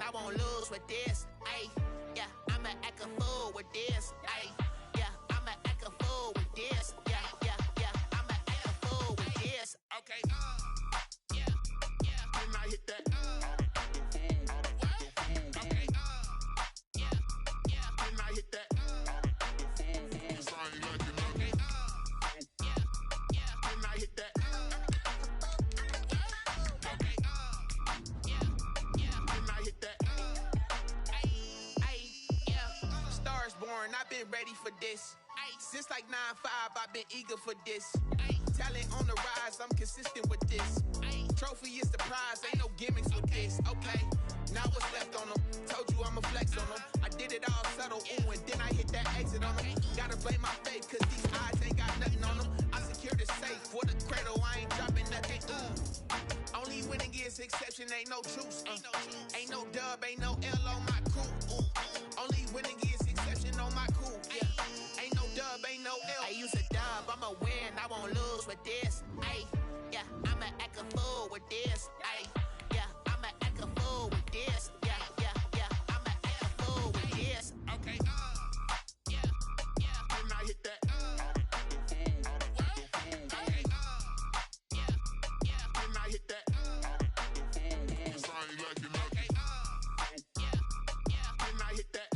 I won't lose with this. Ay, yeah, I'ma act a fool with this. Ay, yeah, I'ma act a fool with this. Yeah, yeah, yeah, I'ma act a fool with this. Okay, yeah, yeah, and I hit that. Okay, yeah, yeah, and I hit that. Yes, I ain't like it. Okay, yeah, yeah, and I hit that. Okay, yeah, yeah, and I hit that. Ay, yeah, Stars born, I've been ready for this. Since like 9-5, I've been eager for this. Talent on the rise, I'm consistent with this. Trophy is the prize, ain't no gimmicks with this. Okay, now what's left on them? Told you I'ma flex on them. I did it all subtle, ooh, and then I hit that exit on them. Gotta blame my faith, cause these eyes ain't got nothing on them. I secure the safe for the cradle, I ain't dropping nothing, ooh. Only winning is exception, ain't no truce. Ain't no dub, ain't no L on my crew, ooh. Only winning is exception on my crew, yeah. Ain't no dub, ain't no L. I use a dub, I'ma win, I won't lose with this. Ay, yeah, I'ma act a fool with this. Ay, yeah, I'ma act a fool with this. Yeah, yeah, yeah, I'ma act a fool with this. Okay, yeah, yeah, and I hit that. Okay, yeah, yeah, and I hit that. Yes, I ain't like it. Okay, yeah, yeah, and I hit that.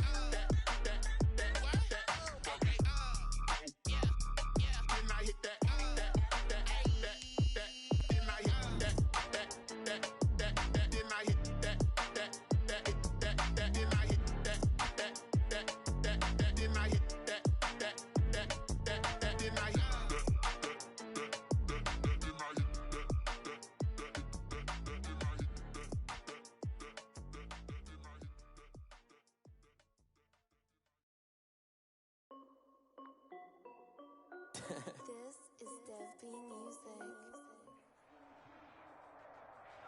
This is Dev Music.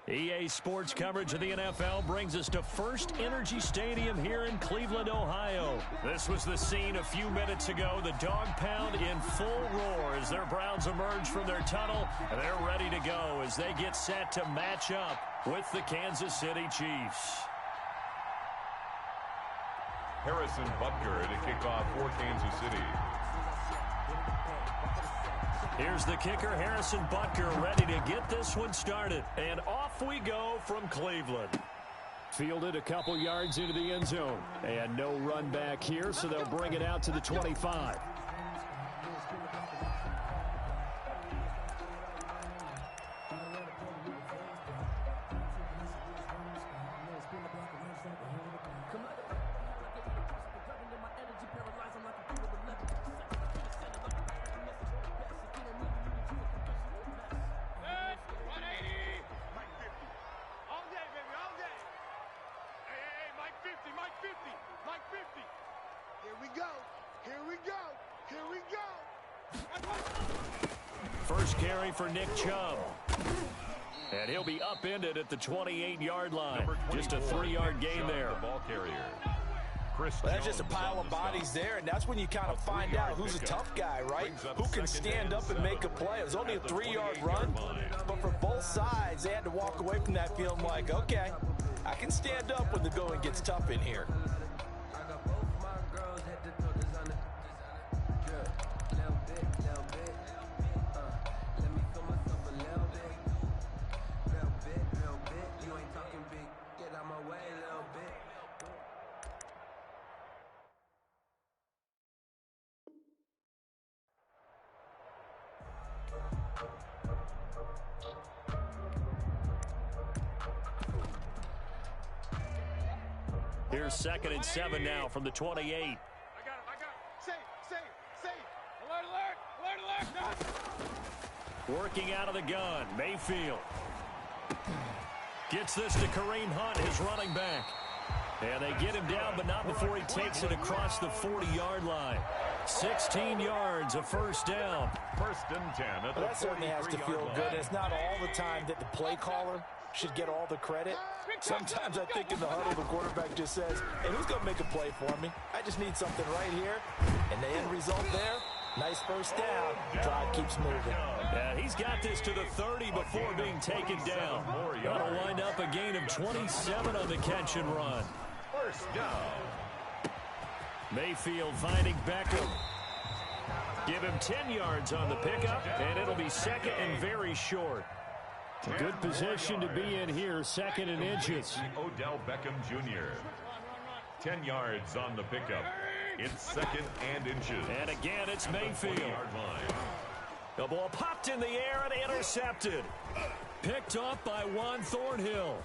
EA Sports coverage of the NFL brings us to First Energy Stadium here in Cleveland, Ohio. This was the scene a few minutes ago. The dog pound in full roar as their Browns emerge from their tunnel. And they're ready to go as they get set to match up with the Kansas City Chiefs. Harrison Butker to kick off for Kansas City. Here's the kicker, Harrison Butker, ready to get this one started. And off we go from Cleveland. Fielded a couple yards into the end zone. And no run back here, so they'll bring it out to the 25. First carry for Nick Chubb. And he'll be upended at the 28-yard line. Just a 3-yard gain there. The ball carrier. Well, that's just a pile of bodies there, and that's when you kind of find out who's a tough guy, right? Who can stand up and make a play. It was only a 3-yard run, but for both sides, they had to walk away from that feeling like, okay, I can stand up when the going gets tough in here. Here's 2nd and 7 now from the 28. I got him. Safe. Alert. Working out of the gun, Mayfield. Gets this to Kareem Hunt, his running back. And they get him down, but not before he takes it across the 40-yard line. 16 yards, a first down. 1st and 10 at the 43-yard line. That certainly has to feel good. It's not all the time that the play caller should get all the credit. Sometimes I think in the huddle, the quarterback just says, hey, who's going to make a play for me? I just need something right here. And the end result there, Nice first down. Drive keeps moving. Yeah, he's got this to the 30 before being taken down. That'll wind up a gain of 27 on the catch and run. First down. Mayfield finding Beckham. Give him 10 yards on the pickup, and it'll be second and very short. A good position to be in here, second and inches. Odell Beckham Jr. 10 yards on the pickup. It's second and inches. And again, it's Mayfield. The ball popped in the air and intercepted. Picked up by Juan Thornhill.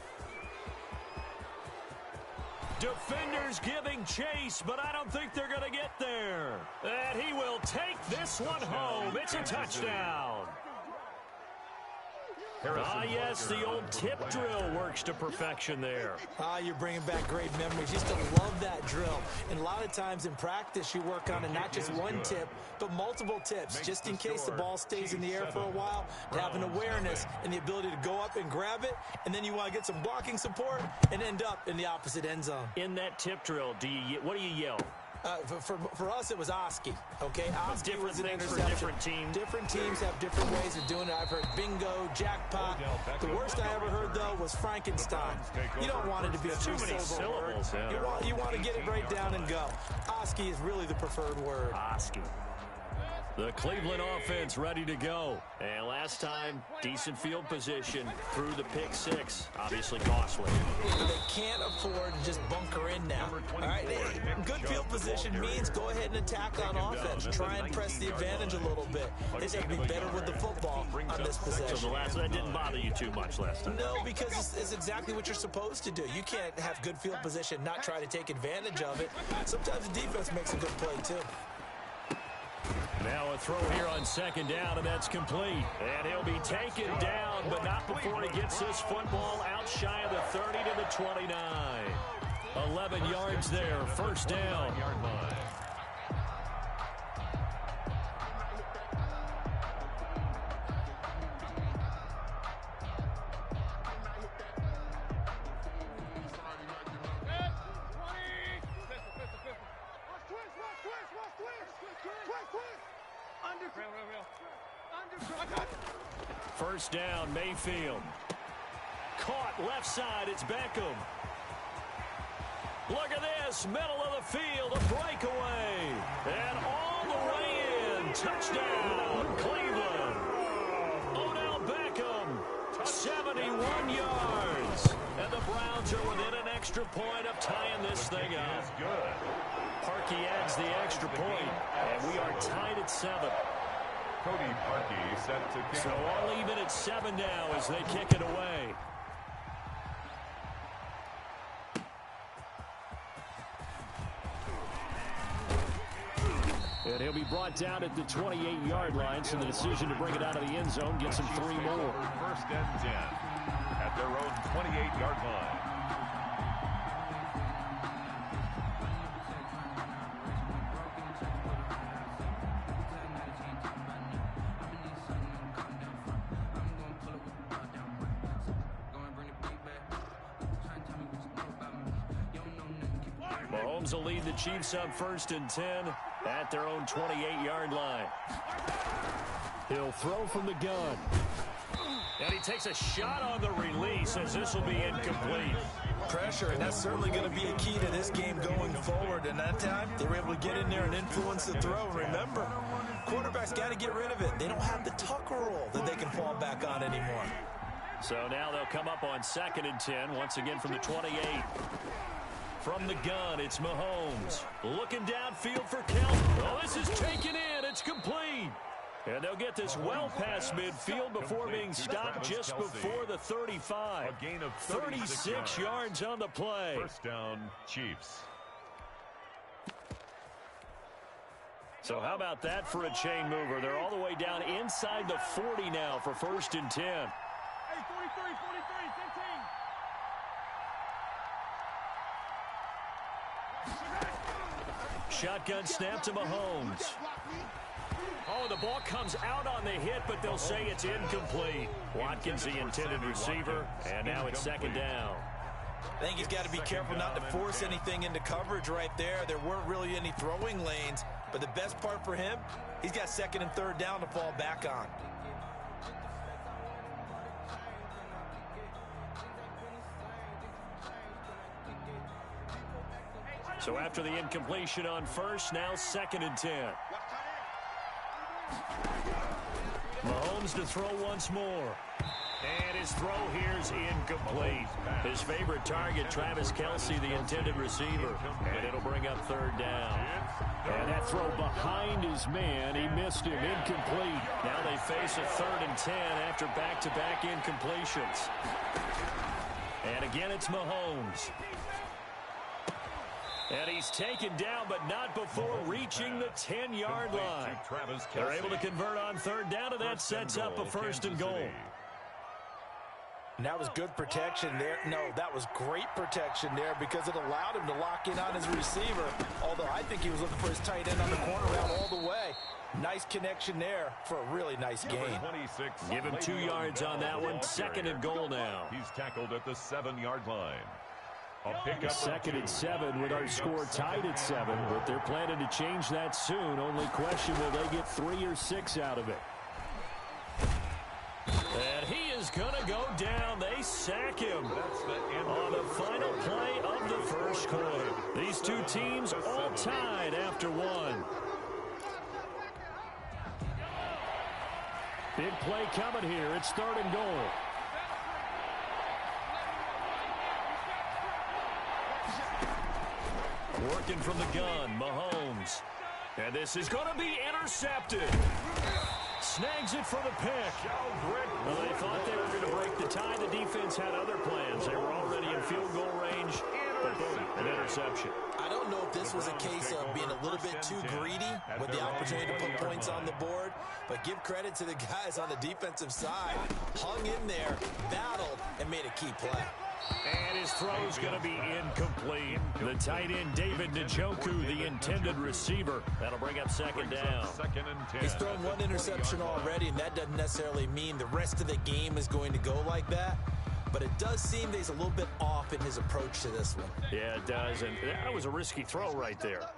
Defenders giving chase, but I don't think they're going to get there. And he will take this one home. It's a touchdown. Yes, the old tip drill works to perfection there. You're bringing back great memories. Used to love that drill. And a lot of times in practice, you work on it, not just one tip, but multiple tips, just in case the ball stays in the air for a while, to have an awareness and the ability to go up and grab it, and then you want to get some blocking support and end up in the opposite end zone. In that tip drill, what do you yell? For us, it was Oski, okay? Oski different was an things interception. for different teams. Different teams have different ways of doing it. I've heard bingo, jackpot. The worst I ever heard, though, was Frankenstein. You don't want it to be a too many syllables. You want to get it right down and go. Oski is really the preferred word. Oski. The Cleveland offense ready to go. And last time, decent field position through the pick six. Obviously costly. They can't afford to just bunker in now. All right, good field position means go ahead and attack on offense. Try and press the advantage a little bit. They just have to be better with the football on this possession. So the last one didn't bother you too much last time. No, because it's exactly what you're supposed to do. You can't have good field position, not try to take advantage of it. Sometimes the defense makes a good play, too. Now a throw here on second down, and that's complete. And he'll be taken down, but not before he gets this football out shy of the 30 to the 29. 11 yards there, first down. First down, Mayfield. Caught left side, it's Beckham. Look at this, middle of the field, a breakaway. And all the way in, touchdown, Cleveland. Odell Beckham, 71 yards. And the Browns are within an extra point of tying this thing up. Parkey adds the extra point, and we are tied at 7. Cody Parkey set to kick. So all even at 7 now as they kick it away. And he'll be brought down at the 28-yard line, so the decision to bring it out of the end zone gets him 3 more. First and 10 at their own 28-yard line. Mahomes will lead the Chiefs up first and 10 at their own 28-yard line. He'll throw from the gun. And he takes a shot on the release as this will be incomplete. Pressure, and that's certainly going to be a key to this game going forward. And that time, they were able to get in there and influence the throw. Remember, quarterbacks got to get rid of it. They don't have the Tucker roll that they can fall back on anymore. So now they'll come up on second and 10, once again from the 28. From the gun, it's Mahomes. Looking downfield for Kelce. Oh, this is taken in. It's complete. And they'll get this well past midfield before being stopped just before the 35. A gain of 36 yards on the play. First down, Chiefs. So how about that for a chain mover? They're all the way down inside the 40 now for first and 10. Hey, 43, 15. Shotgun snap to Mahomes. Oh, the ball comes out on the hit, but they'll say it's incomplete. Watkins, the intended receiver, and now it's second down. I think he's got to be careful not to force anything into coverage right there. There weren't really any throwing lanes. But the best part for him, he's got second and third down to fall back on. So after the incompletion on first, now 2nd and 10. Mahomes to throw once more. And his throw here is incomplete. His favorite target, Travis Kelce, the intended receiver. And it'll bring up 3rd down. And that throw behind his man, he missed him, incomplete. Now they face a 3rd and 10 after back-to-back incompletions. And again, it's Mahomes. And he's taken down, but not before reaching the 10-yard line. They're able to convert on 3rd down, and that sets up a 1st and goal. And that was good protection there. No, that was great protection there because it allowed him to lock in on his receiver. Although I think he was looking for his tight end on the corner route all the way. Nice connection there for a really nice gain. Give him 2 yards on that one. 2nd and goal now. He's tackled at the 7-yard line. 2nd and 7 with our score tied at 7, but they're planning to change that soon. Only question, will they get 3 or 6 out of it? And he is going to go down. They sack him on the final play of the first quarter. These two teams all tied after 1. Big play coming here. It's 3rd and goal. Working from the gun, Mahomes. And this is going to be intercepted. Snags it for the pick. Well, they thought they were going to break the tie. The defense had other plans. They were already in field goal range. But boom, an interception. I don't know if this was a case of being a little bit too greedy with the opportunity to put points on the board. But give credit to the guys on the defensive side. Hung in there, battled, and made a key play. And his throw's going to be incomplete. The tight end, David Njoku, the intended receiver. That'll bring up 2nd down. He's thrown 1 interception already, and that doesn't necessarily mean the rest of the game is going to go like that. But it does seem that he's a little bit off in his approach to this one. Yeah, it does. And that was a risky throw right there.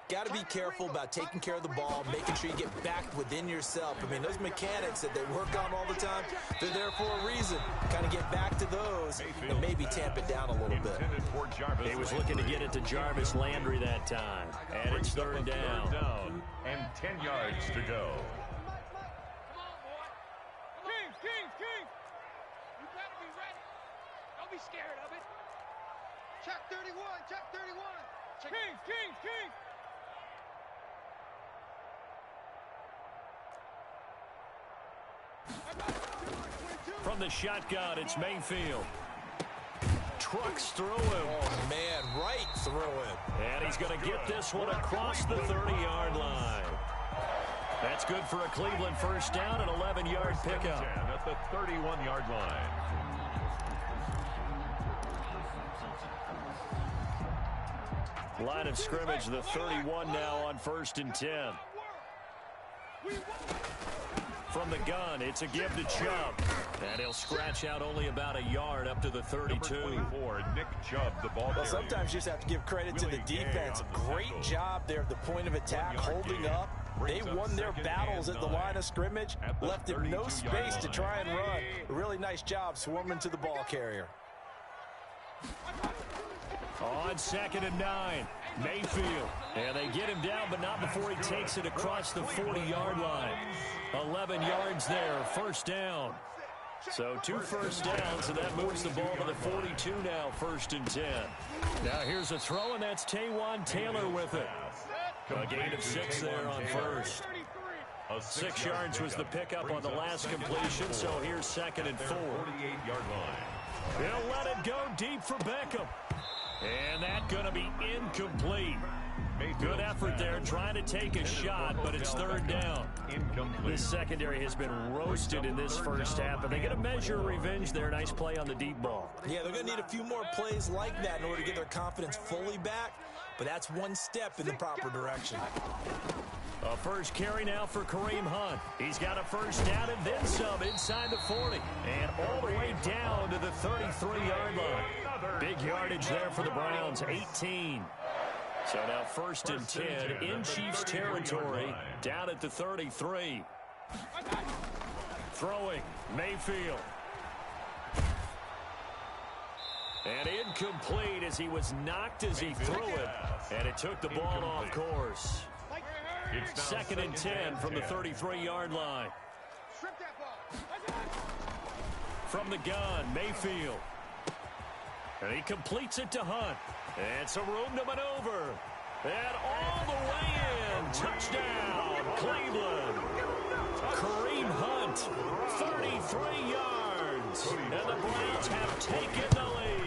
Got to be careful about taking care of the ball, making sure you get back within yourself. I mean, those mechanics that they work on all the time, they're there for a reason. Kind of get back to those and maybe tamp it down a little bit. He was looking to get it to Jarvis Landry that time. And it's 3rd down. And 10 yards to go. Kings. You better be ready. Don't be scared of it. Check 31. Kings. From the shotgun, it's Mayfield. Trucks through him. Oh, man, right through him. And he's going to get this one across the 30-yard line. That's good for a Cleveland 1st down, an 11-yard pickup. At the 31-yard line. Line of scrimmage, the 31 now on 1st and 10. From the gun, it's a give to Chubb. And he'll scratch out only about a yard up to the 32. Number 24, Nick Chubb, the ball carrier. Sometimes you just have to give credit to the defense. Great job there at the point of attack, holding up. They won their battles at the line of scrimmage, left him no space to try and run. A really nice job swarming to the ball carrier. On 2nd and 9, Mayfield. And they get him down, but not before he takes it across the 40-yard line. 11 yards there, 1st down. So 2 first downs, and that moves the ball to the 42 now, 1st and 10. Now here's a throw, and that's Taywan Taylor with it. A gain of 6 there on 1st. 6 yards was the pickup on the last completion, so here's 2nd and 4. 48-yard line. He'll let it go deep for Beckham. And that's going to be incomplete. Good effort there, trying to take a shot, but it's 3rd down. This secondary has been roasted in this first half, but they get a measure of revenge there. Nice play on the deep ball. Yeah, they're going to need a few more plays like that in order to get their confidence fully back, but that's one step in the proper direction. A first carry now for Kareem Hunt. He's got a 1st down and then some inside the 40. And all the way down to the 33-yard line. Big yardage there for the Browns, 18. So now 1st and 10 in Chiefs territory, down at the 33. Throwing, Mayfield. And incomplete as he was knocked as he threw it. And it took the ball off course. 2nd and 10 from the 33-yard line. From the gun, Mayfield. And he completes it to Hunt. And some room to maneuver. And all the way in. Touchdown, Cleveland. Kareem Hunt, 33 yards. And the Browns have taken the lead.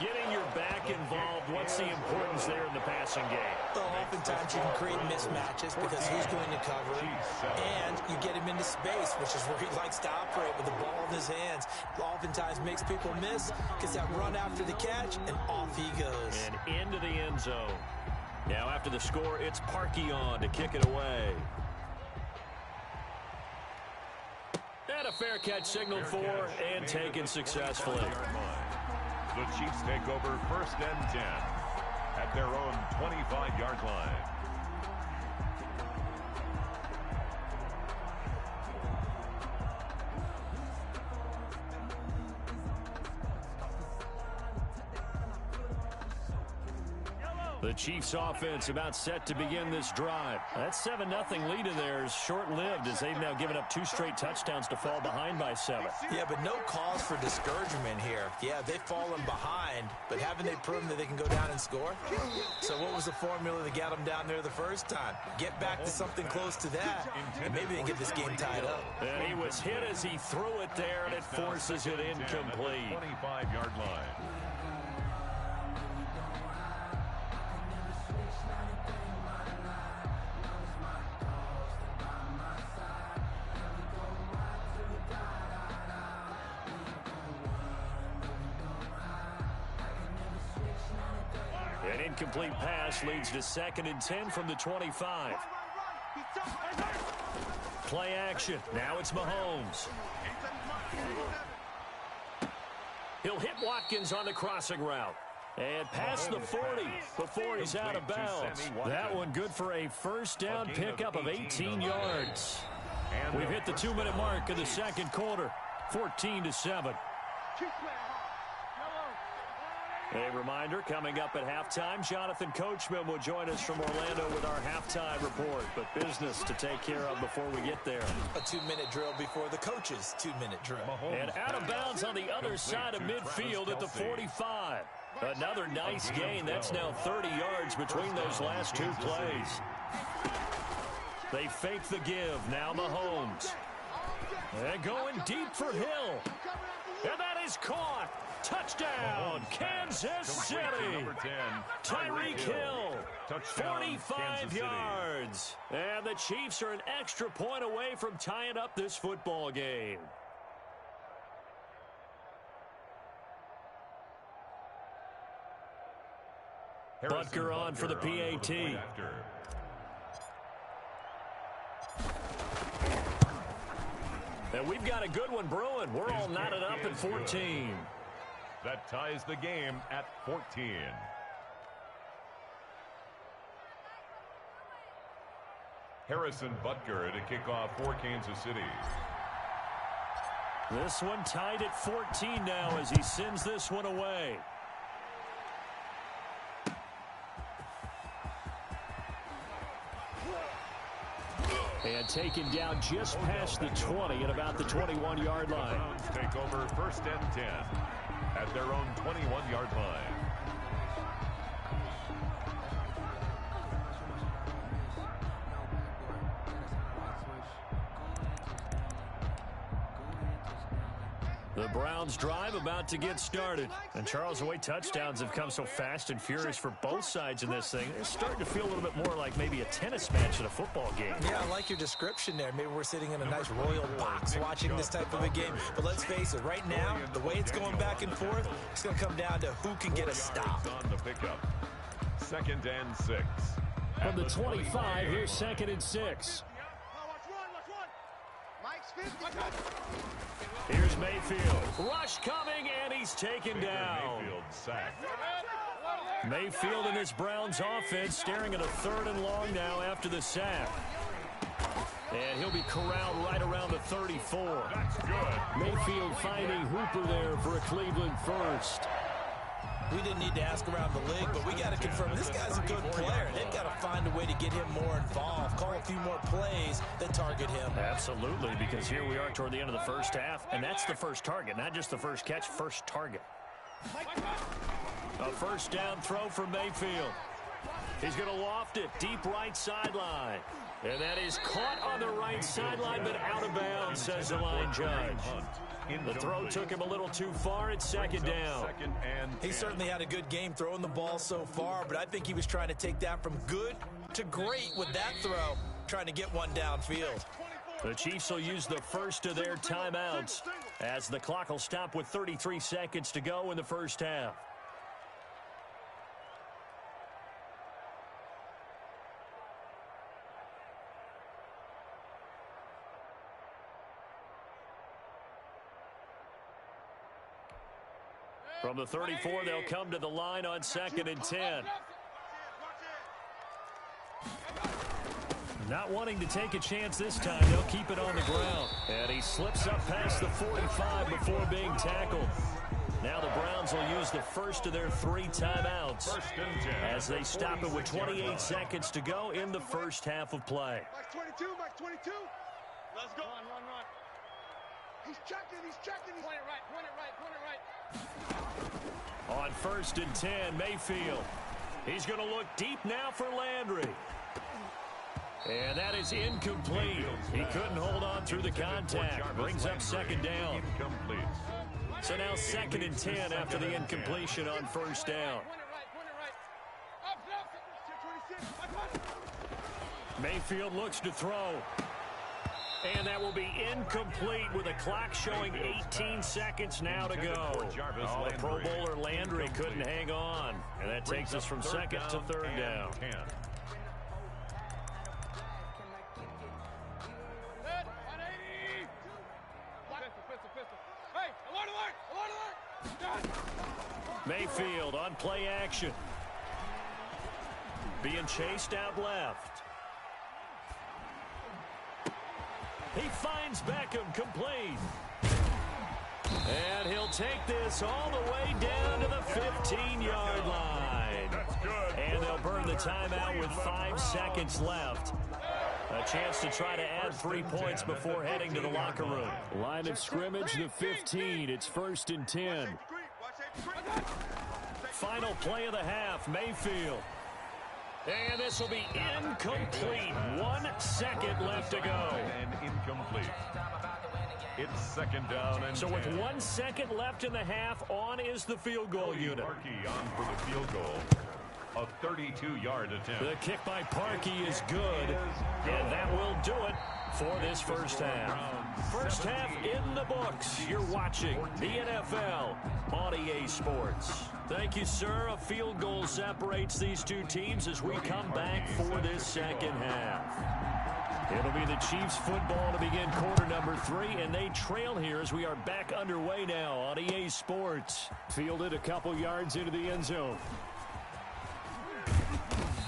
Getting your back involved, what's the importance there in the passing game? Well, oftentimes you can create mismatches because who's going to cover, and you get him into space, which is where he likes to operate with the ball in his hands. Oftentimes makes people miss, gets that run after the catch, and off he goes. And into the end zone. Now after the score, it's Parkey on to kick it away. And a fair catch signaled for and taken successfully. The Chiefs take over 1st and 10 at their own 25-yard line. The Chiefs offense about set to begin this drive. That 7-0 lead of theirs short-lived as they've now given up 2 straight touchdowns to fall behind by 7. Yeah, but no cause for discouragement here. Yeah, they've fallen behind, but haven't they proven that they can go down and score? So what was the formula that got them down there the first time? Get back to something close to that, and maybe they can get this game tied up. And he was hit as he threw it there, and it forces it incomplete. 25-yard line. An incomplete pass leads to 2nd and 10 from the 25. Play action. Now it's Mahomes. He'll hit Watkins on the crossing route. And past the 40 before he's out of bounds. That one good for a 1st down pickup of 18 yards. We've hit the 2-minute mark of the 2nd quarter. 14-7. A reminder, coming up at halftime, Jonathan Coachman will join us from Orlando with our halftime report. But business to take care of before we get there. A 2-minute drill before the coach's 2-minute drill. And out of bounds on the other side of midfield at the 45. Another nice gain. That's now 30 yards between those last 2 plays. They fake the give. Now Mahomes. And going deep for Hill. And that is caught. Touchdown, Kansas City. Tyreek Hill, 45 yards. And the Chiefs are an extra point away from tying up this football game. Butker on for the PAT. And we've got a good one brewing. We're all knotted up at 14. That ties the game at 14. Harrison Butker to kick off for Kansas City. This one tied at 14 now as he sends this one away. And taken down just past the 20 at about the 21-yard line. Take over 1st and 10 at their own 21-yard line. The Browns drive about to get started. And Charles, the way touchdowns have come so fast and furious for both sides in this thing, it's starting to feel a little bit more like maybe a tennis match at a football game. Yeah, I like your description there. Maybe we're sitting in a nice royal box watching this type of a game. But let's face it, right now, the way it's going back and forth, it's going to come down to who can get a stop. On the pickup. 2nd and 6. From the 25, here's 2nd and 6. Here's Mayfield. Rush coming, and he's taken down. Mayfield sacked. Mayfield and his Browns offense staring at a 3rd and long now after the sack. And he'll be corralled right around the 34. That's good. Mayfield finding Hooper there for a Cleveland first. We didn't need to ask around the league, but we got to confirm this guy's a good player. They've got to find a way to get him more involved, call a few more plays that target him. Absolutely, because here we are toward the end of the first half, and that's the first target, not just the first catch, first target. A first down throw for Mayfield. He's going to loft it deep right sideline. And that is caught on the right sideline, but out of bounds, says the line judge. The throw took him a little too far. It's 2nd down. He certainly had a good game throwing the ball so far, but I think he was trying to take that from good to great with that throw, trying to get one downfield. The Chiefs will use the first of their timeouts as the clock will stop with 33 seconds to go in the first half. From the 34, they'll come to the line on 2nd and 10. Not wanting to take a chance this time, they'll keep it on the ground. And he slips up past the 45 before being tackled. Now the Browns will use the first of their 3 timeouts as they stop it with 28 seconds to go in the first half of play. Max 22, Max 22. Let's go. Run. He's checking. Point it right. On 1st and 10, Mayfield. He's going to look deep now for Landry. And that is incomplete. He couldn't hold on through the contact. Brings up 2nd down. So now 2nd and 10 after the incompletion on 1st down. Mayfield looks to throw. And that will be incomplete with a clock showing 18 seconds now to go. The Pro Bowler Landry couldn't hang on. And that takes us from 2nd to 3rd down. Mayfield on play action. Being chased out left. He finds Beckham complete. And he'll take this all the way down to the 15-yard line. That's good. And they'll burn the timeout with 5 seconds left. A chance to try to add 3 points before heading to the locker room. Line of scrimmage, the 15. It's 1st and 10. Final play of the half, Mayfield. And this will be incomplete. 1 second left to go. And incomplete. It's 2nd down and So with 10. 1 second left in the half, on is the field goal unit. Parkey on for the field goal. A 32-yard attempt. The kick by Parkey is good. And that will do it for this first half. First half in the books. You're watching the NFL on EA Sports. Thank you, sir. A field goal separates these two teams as we come back for this second half. It'll be the Chiefs football to begin quarter number 3, and they trail here as we are back underway now on EA Sports. Fielded a couple yards into the end zone.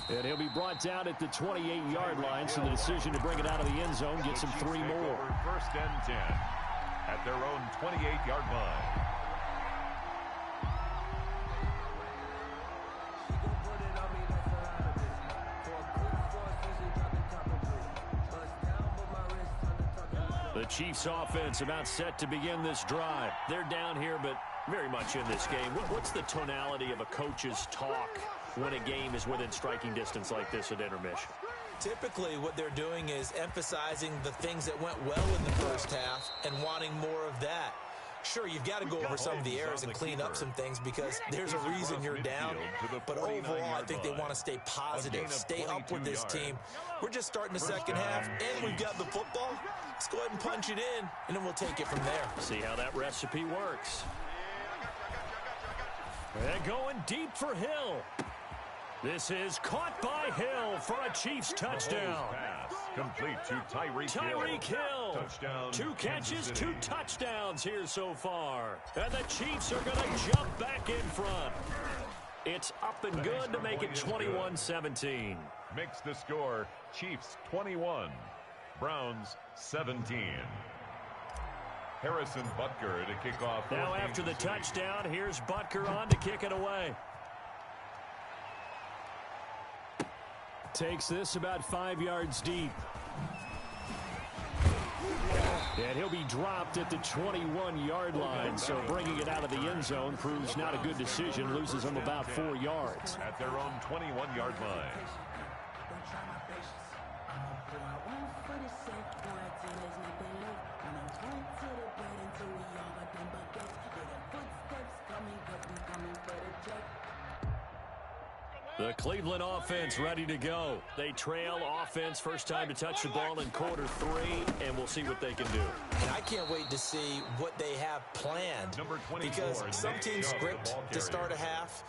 And he'll be brought down at the 28-yard line, so the decision to bring it out of the end zone gets him 3 more. 1st and 10 at their own 28-yard line. The Chiefs offense about set to begin this drive. They're down here, but very much in this game. What's the tonality of a coach's talk when a game is within striking distance like this at intermission? Typically, what they're doing is emphasizing the things that went well in the first half and wanting more of that. Sure, you've got to go over some of the errors and clean up some things because there's a reason you're down. But overall, I think they want to stay positive, stay up with this team. We're just starting the second half, and we've got the football. Let's go ahead and punch it in, and then we'll take it from there. See how that recipe works. And going deep for Hill. This is caught by Hill for a Chiefs touchdown. Pass complete to Tyreek Hill. Touchdown. 2 catches, 2 touchdowns here so far. And the Chiefs are going to jump back in front. It's It's up and good to make it 21-17. Makes the score Chiefs 21, Browns 17. Harrison Butker to kick off. Now after the touchdown, here's Butker on to kick it away. Takes this about 5 yards deep. And he'll be dropped at the 21-yard line, so bringing it out of the end zone proves not a good decision. Loses him about 4 yards. At their own 21-yard line. The Cleveland offense ready to go. They trail offense, first time to touch the ball in quarter 3, and we'll see what they can do. And I can't wait to see what they have planned, because some teams script to start a half.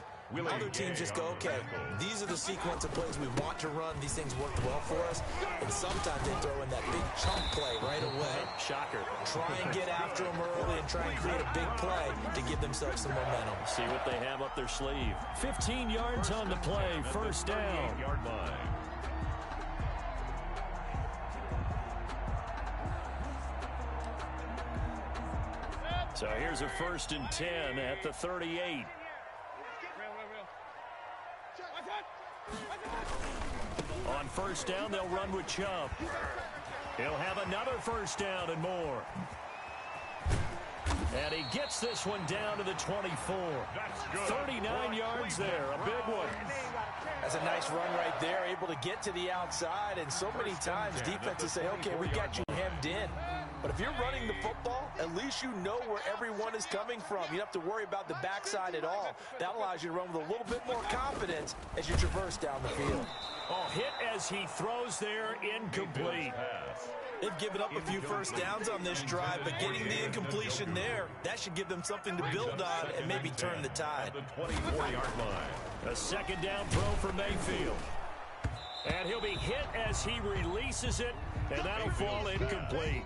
Other teams just go, okay, these are the sequence of plays we want to run. These things worked well for us. And sometimes they throw in that big chunk play right away. Shocker. Try and get after them early and try and create a big play to give themselves some momentum. See what they have up their sleeve. 15 yards on the play, first down. 28-yard line. So here's a 1st and 10 at the 38. On first down, they'll run with Chubb. He'll have another first down and more. And he gets this one down to the 24. 39 yards there, a big one. That's a nice run right there, able to get to the outside. And so many times defenses say, okay, we got you hemmed in. But if you're running the football, at least you know where everyone is coming from. You don't have to worry about the backside at all. That allows you to run with a little bit more confidence as you traverse down the field. Oh, hit as he throws there, incomplete. They've given up a few first downs on this drive, but getting the incompletion there, that should give them something to build on and maybe turn the tide. The 24-yard line. A second down throw for Mayfield. And he'll be hit as he releases it, and that'll fall incomplete.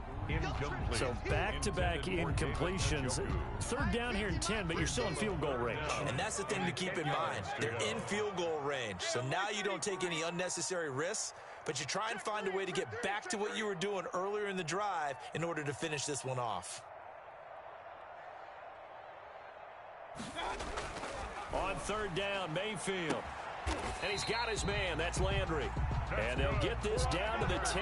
So back-to-back incompletions. Third down here in 10, but you're still in field goal range. And that's the thing to keep in mind. They're in field goal range. So now you don't take any unnecessary risks, but you try and find a way to get back to what you were doing earlier in the drive in order to finish this one off. On third down, Mayfield. And he's got his man. That's Landry. And they'll get this down to the 10.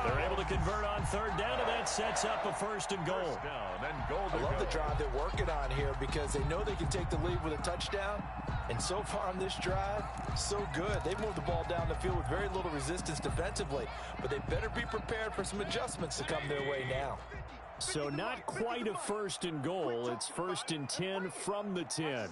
They're able to convert on third down, and that sets up a 1st and goal. I love the drive they're working on here because they know they can take the lead with a touchdown. And so far on this drive, so good. They've moved the ball down the field with very little resistance defensively. But they better be prepared for some adjustments to come their way now. So not quite a 1st and goal. It's 1st and 10 from the 10.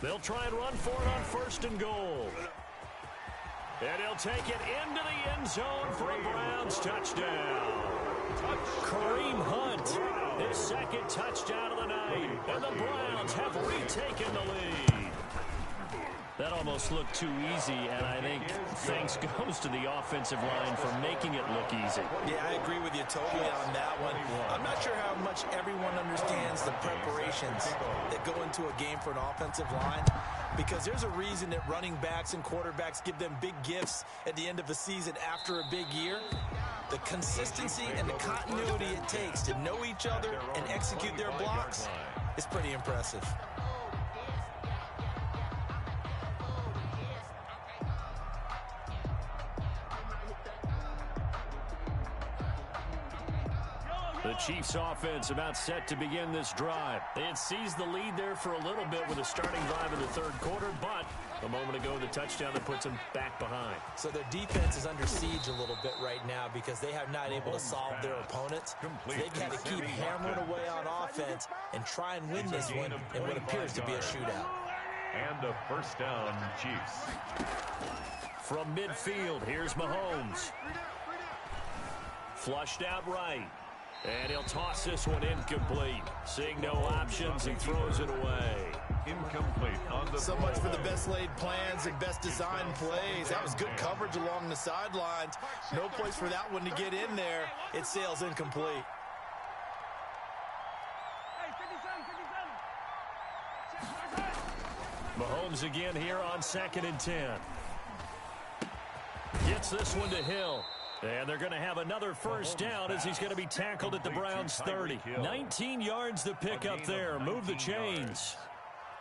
They'll try and run for it on 1st and goal. And he'll take it into the end zone for a Browns touchdown. Kareem Hunt, his 2nd touchdown of the night. And the Browns have retaken the lead. That almost looked too easy, and I think thanks goes to the offensive line for making it look easy. Yeah, I agree with you totally on that one. I'm not sure how much everyone understands the preparations that go into a game for an offensive line, because there's a reason that running backs and quarterbacks give them big gifts at the end of a season after a big year. The consistency and the continuity it takes to know each other and execute their blocks is pretty impressive. The Chiefs offense about set to begin this drive. They had seized the lead there for a little bit with a starting drive in the 3rd quarter, but a moment ago the touchdown that puts them back behind. So their defense is under siege a little bit right now because they have not able to solve their opponents. So they've got to keep hammering away on offense and try and win this one in what appears to be a shootout. And a 1st down, Chiefs. From midfield, here's Mahomes. Flushed out right. And he'll toss this one incomplete. Seeing no options, he throws it away. Incomplete on the So much for the best laid plans and best designed plays. That was good coverage along the sidelines. No place for that one to get in there. It sails incomplete. Mahomes again here on 2nd and 10. Gets this one to Hill. And they're going to have another first down as he's going to be tackled at the Browns' 30. 19 yards to pick up there. Move the chains.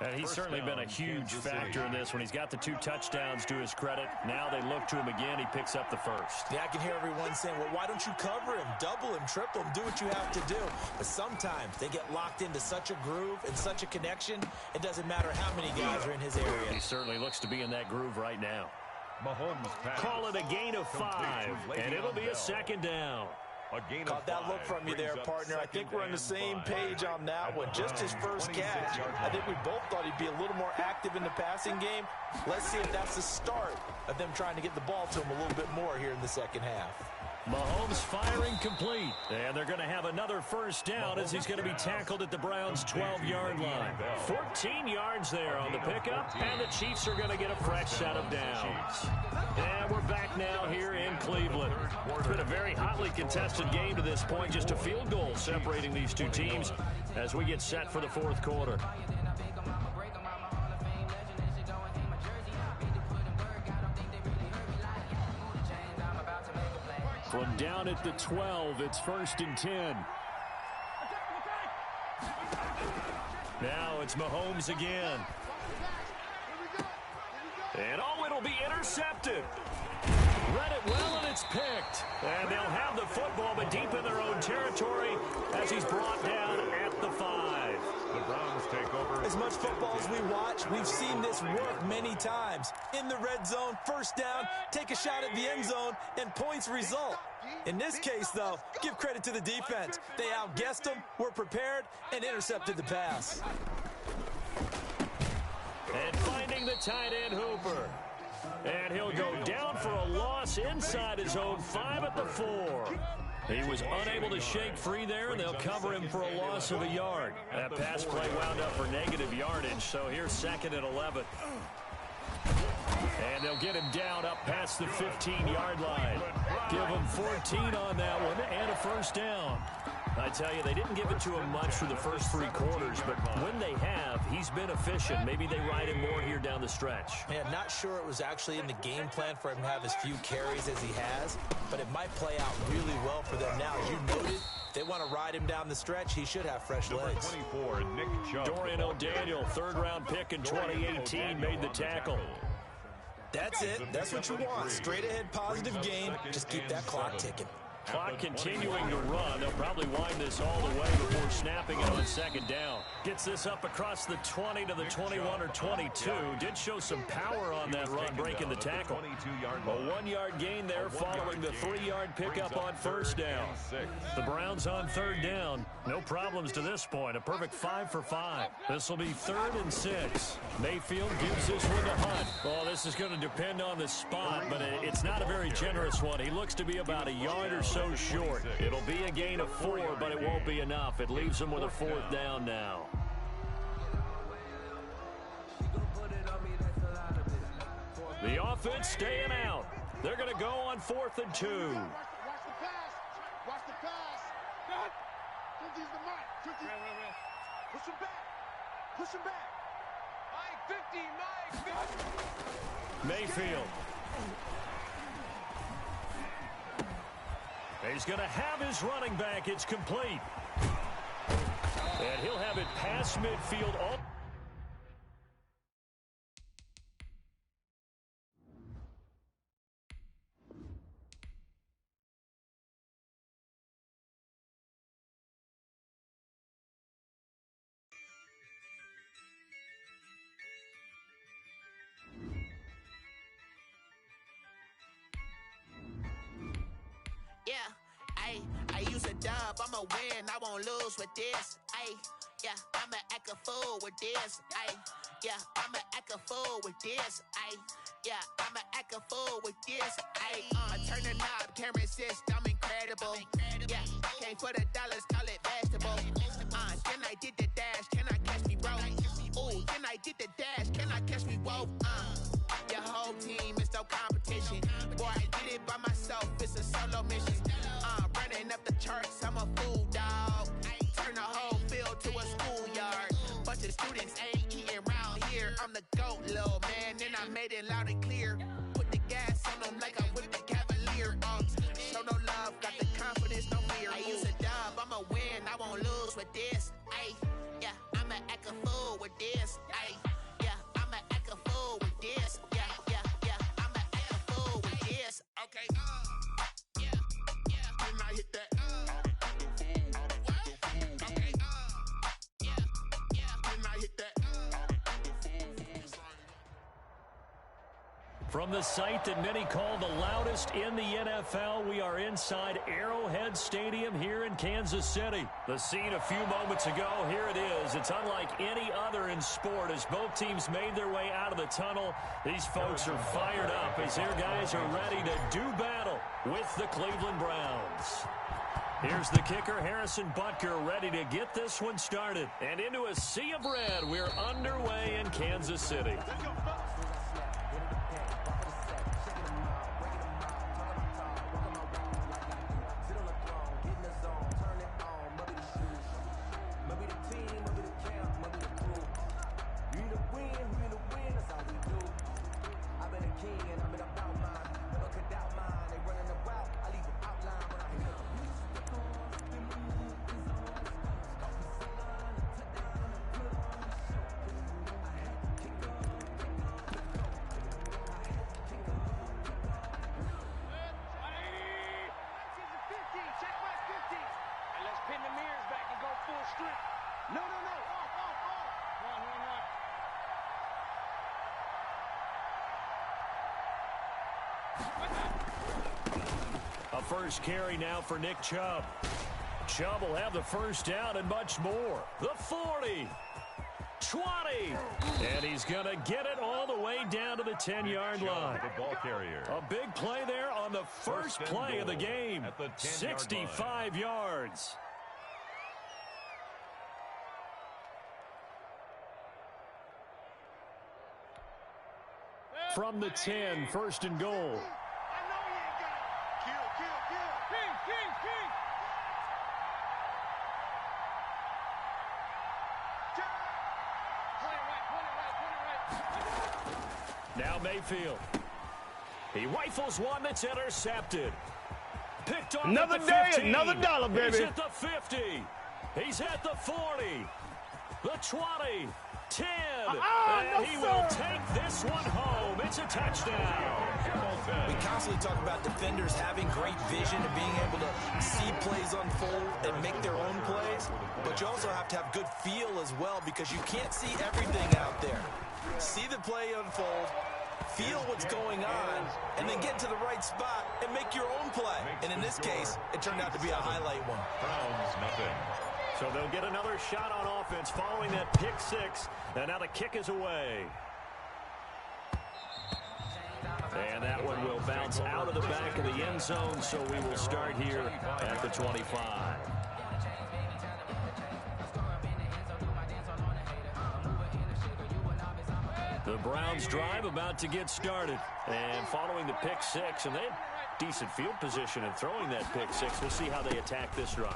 And he's certainly been a huge factor in this when he's got the 2 touchdowns to his credit. Now they look to him again. He picks up the first. Yeah, I can hear everyone saying, well, why don't you cover him, double him, triple him, do what you have to do. But sometimes they get locked into such a groove and such a connection, it doesn't matter how many guys are in his area. He certainly looks to be in that groove right now. Call it a gain of 5, and it'll be a 2nd down. Caught that look from you there, partner. I think we're on the same page on that one. Just his first catch. I think we both thought he'd be a little more active in the passing game. Let's see if that's the start of them trying to get the ball to him a little bit more here in the second half. Mahomes firing complete. And they're going to have another first down as he's going to be tackled at the Browns' 12-yard line. 14 yards there on the pickup, and the Chiefs are going to get a fresh set of downs. And we're back now here in Cleveland. It's been a very hotly contested game to this point. Just a field goal separating these two teams as we get set for the fourth quarter. From down at the 12, it's 1st and 10. Now it's Mahomes again. And oh, it'll be intercepted. Read it well, and it's picked. And they'll have the football, but deep in their own territory as he's brought down at the 5. The Browns take over. As much football as we watch, we've seen this work many times. In the red zone, first down, take a shot at the end zone, and points result. In this case, though, give credit to the defense. They outguessed them, were prepared, and intercepted the pass. And finding the tight end Hooper. And he'll go down for a loss inside his own 5 at the 4. He was unable to shake free there, and they'll cover him for a loss of a yard. That pass play wound up for negative yardage, so here's 2nd and 11. And they'll get him down up past the 15-yard line. Give him 14 on that one and a first down. I tell you, they didn't give it to him much for the first 3 quarters, but when they have, he's been efficient. Maybe they ride him more here down the stretch. Yeah, not sure it was actually in the game plan for him to have as few carries as he has, but it might play out really well for them now. As you noted, they want to ride him down the stretch. He should have fresh legs. 24, Nick Chubb. Dorian O'Daniel, 3rd-round pick in 2018, made the tackle. That's it. That's what you want. Straight ahead positive game. Just keep that clock ticking. Clock continuing to run. They'll probably wind this all the way before snapping it on 2nd down. Gets this up across the 20 to the 21 or 22. Did show some power on that run, breaking the tackle. A 1-yard gain there following the 3-yard pickup on first down. The Browns on 3rd down. No problems to this point. A perfect 5 for 5. This will be 3rd and 6. Mayfield gives this one to Hunt. Well, this is going to depend on the spot, but it's not a very generous one. He looks to be about a yard or so short. It'll be a gain of 4, but it won't be enough. It leaves him with a 4th down now. The offense staying out. They're going to go on 4th and 2. Watch the pass. Watch the pass. Cut. Use the mark. Push him back. Push him back. Mike 50. Mayfield. He's going to have his running back. It's complete. And he'll have it past midfield. I'ma win, I won't lose with this. Ay, yeah, I'ma act a fool with this. Ay, yeah, I'ma act a fool with this. Ay, yeah, I'ma act a fool with this. Ay, I turn the knob, camera assist, I'm incredible. Yeah, came for the dollars, call it vegetable. Then I did the dash, can I catch me, bro? Ooh, then I did the dash, can I catch me, whoa? Your whole team is no competition. Boy, I did it by myself, it's a solo mission. Running up the charts, I'm a fool, dog. Turn the whole field to a schoolyard. Bunch of students ain't eating around here, I'm I'm the GOAT, little man, and I made it loud and clear. Put the gas on them like I whipped the Cavalier. Show no love, got the confidence, no fear. I use a dub, I'ma win, I won't lose with this. Ay, yeah, I'ma act a fool with this. Ay, yeah, I'ma act a fool with this. Yeah, yeah, yeah, I'ma act a fool with this. Okay, yeah, yeah, and I hit that. Okay, yeah, yeah, and I hit that. From the site that many call the loudest in the NFL, we are inside Arrowhead Stadium here in Kansas City. The scene a few moments ago, here it is. It's unlike any other in sport as both teams made their way out of the tunnel. These folks are fired up as their guys are ready to do battle with the Cleveland Browns. Here's the kicker, Harrison Butker, ready to get this one started. And into a sea of red, we're underway in Kansas City. A first carry now for Nick Chubb. Chubb will have the first down and much more. The 40, 20, and he's going to get it all the way down to the 10-yard line. The ball carrier. A big play there on the first play of the game. 65 yards. From the 10, first and goal. Now Mayfield. He rifles one that's intercepted. Picked off another at the day, 15. another dollar, baby. He's at the 50. He's at the 40. The 20. 10. And he will take this one home. It's a touchdown. We constantly talk about defenders having great vision and being able to see plays unfold and make their own plays. But you also have to have good feel as well because you can't see everything out there. See the play unfold, feel what's going on, and then get to the right spot and make your own play. And in this case, it turned out to be a highlight one. Browns, nothing. So they'll get another shot on offense following that pick six. And now the kick is away. And that one will bounce out of the back of the end zone, so we will start here at the 25. The Browns drive about to get started. And following the pick six, and they had decent field position in throwing that pick six. We'll see how they attack this drive.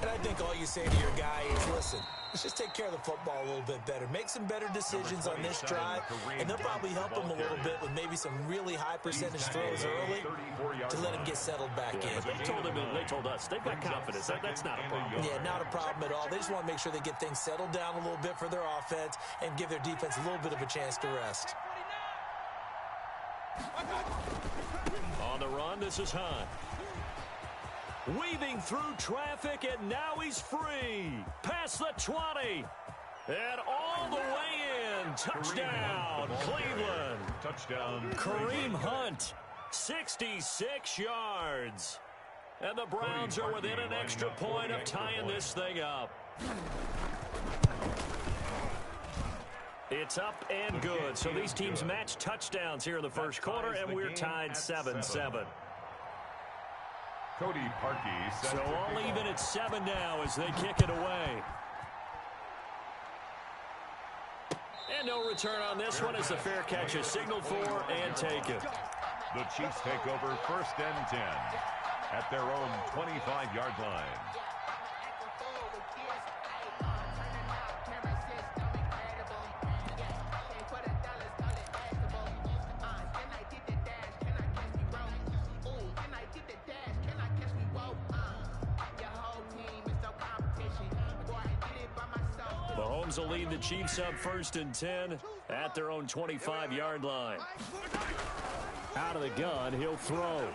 And I think all you say to your guy is, listen, let's just take care of the football a little bit better. Make some better decisions on this drive, and they'll probably help him a little bit with maybe some really high percentage throws early to let him get settled back in. But they told us they've got confidence. That's not a problem. Yeah, not a problem at all. They just want to make sure they get things settled down a little bit for their offense and give their defense a little bit of a chance to rest. On the run, this is Hunt. Weaving through traffic, and now he's free. Past the 20. And all the way in. Touchdown, Cleveland. Touchdown. Kareem Hunt, 66 yards. And the Browns are within an extra point of tying this thing up. It's up and good. So these teams match touchdowns here in the first quarter, and we're tied 7-7. Cody Parkey. So all even at 7 now as they kick it away. And no return on this one as the fair catch is signaled for and taken. The Chiefs take over first and 10 at their own 25-yard line. Rams will lead the Chiefs up 1st and 10 at their own 25-yard line. Out of the gun, he'll throw.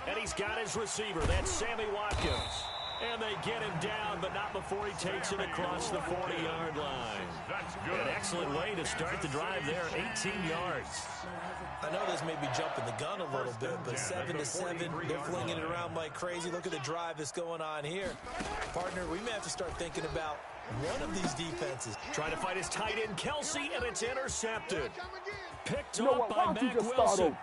And he's got his receiver. That's Sammy Watkins. And they get him down, but not before he takes it across the 40-yard line. That's good. An excellent way to start the drive there, 18 yards. I know this may be jumping the gun a little bit, but 7-7, they're flinging it around like crazy. Look at the drive that's going on here. Partner, we may have to start thinking about one of these defenses. Trying to fight his tight end, Kelsey, and it's intercepted. Picked up by Mack Wilson.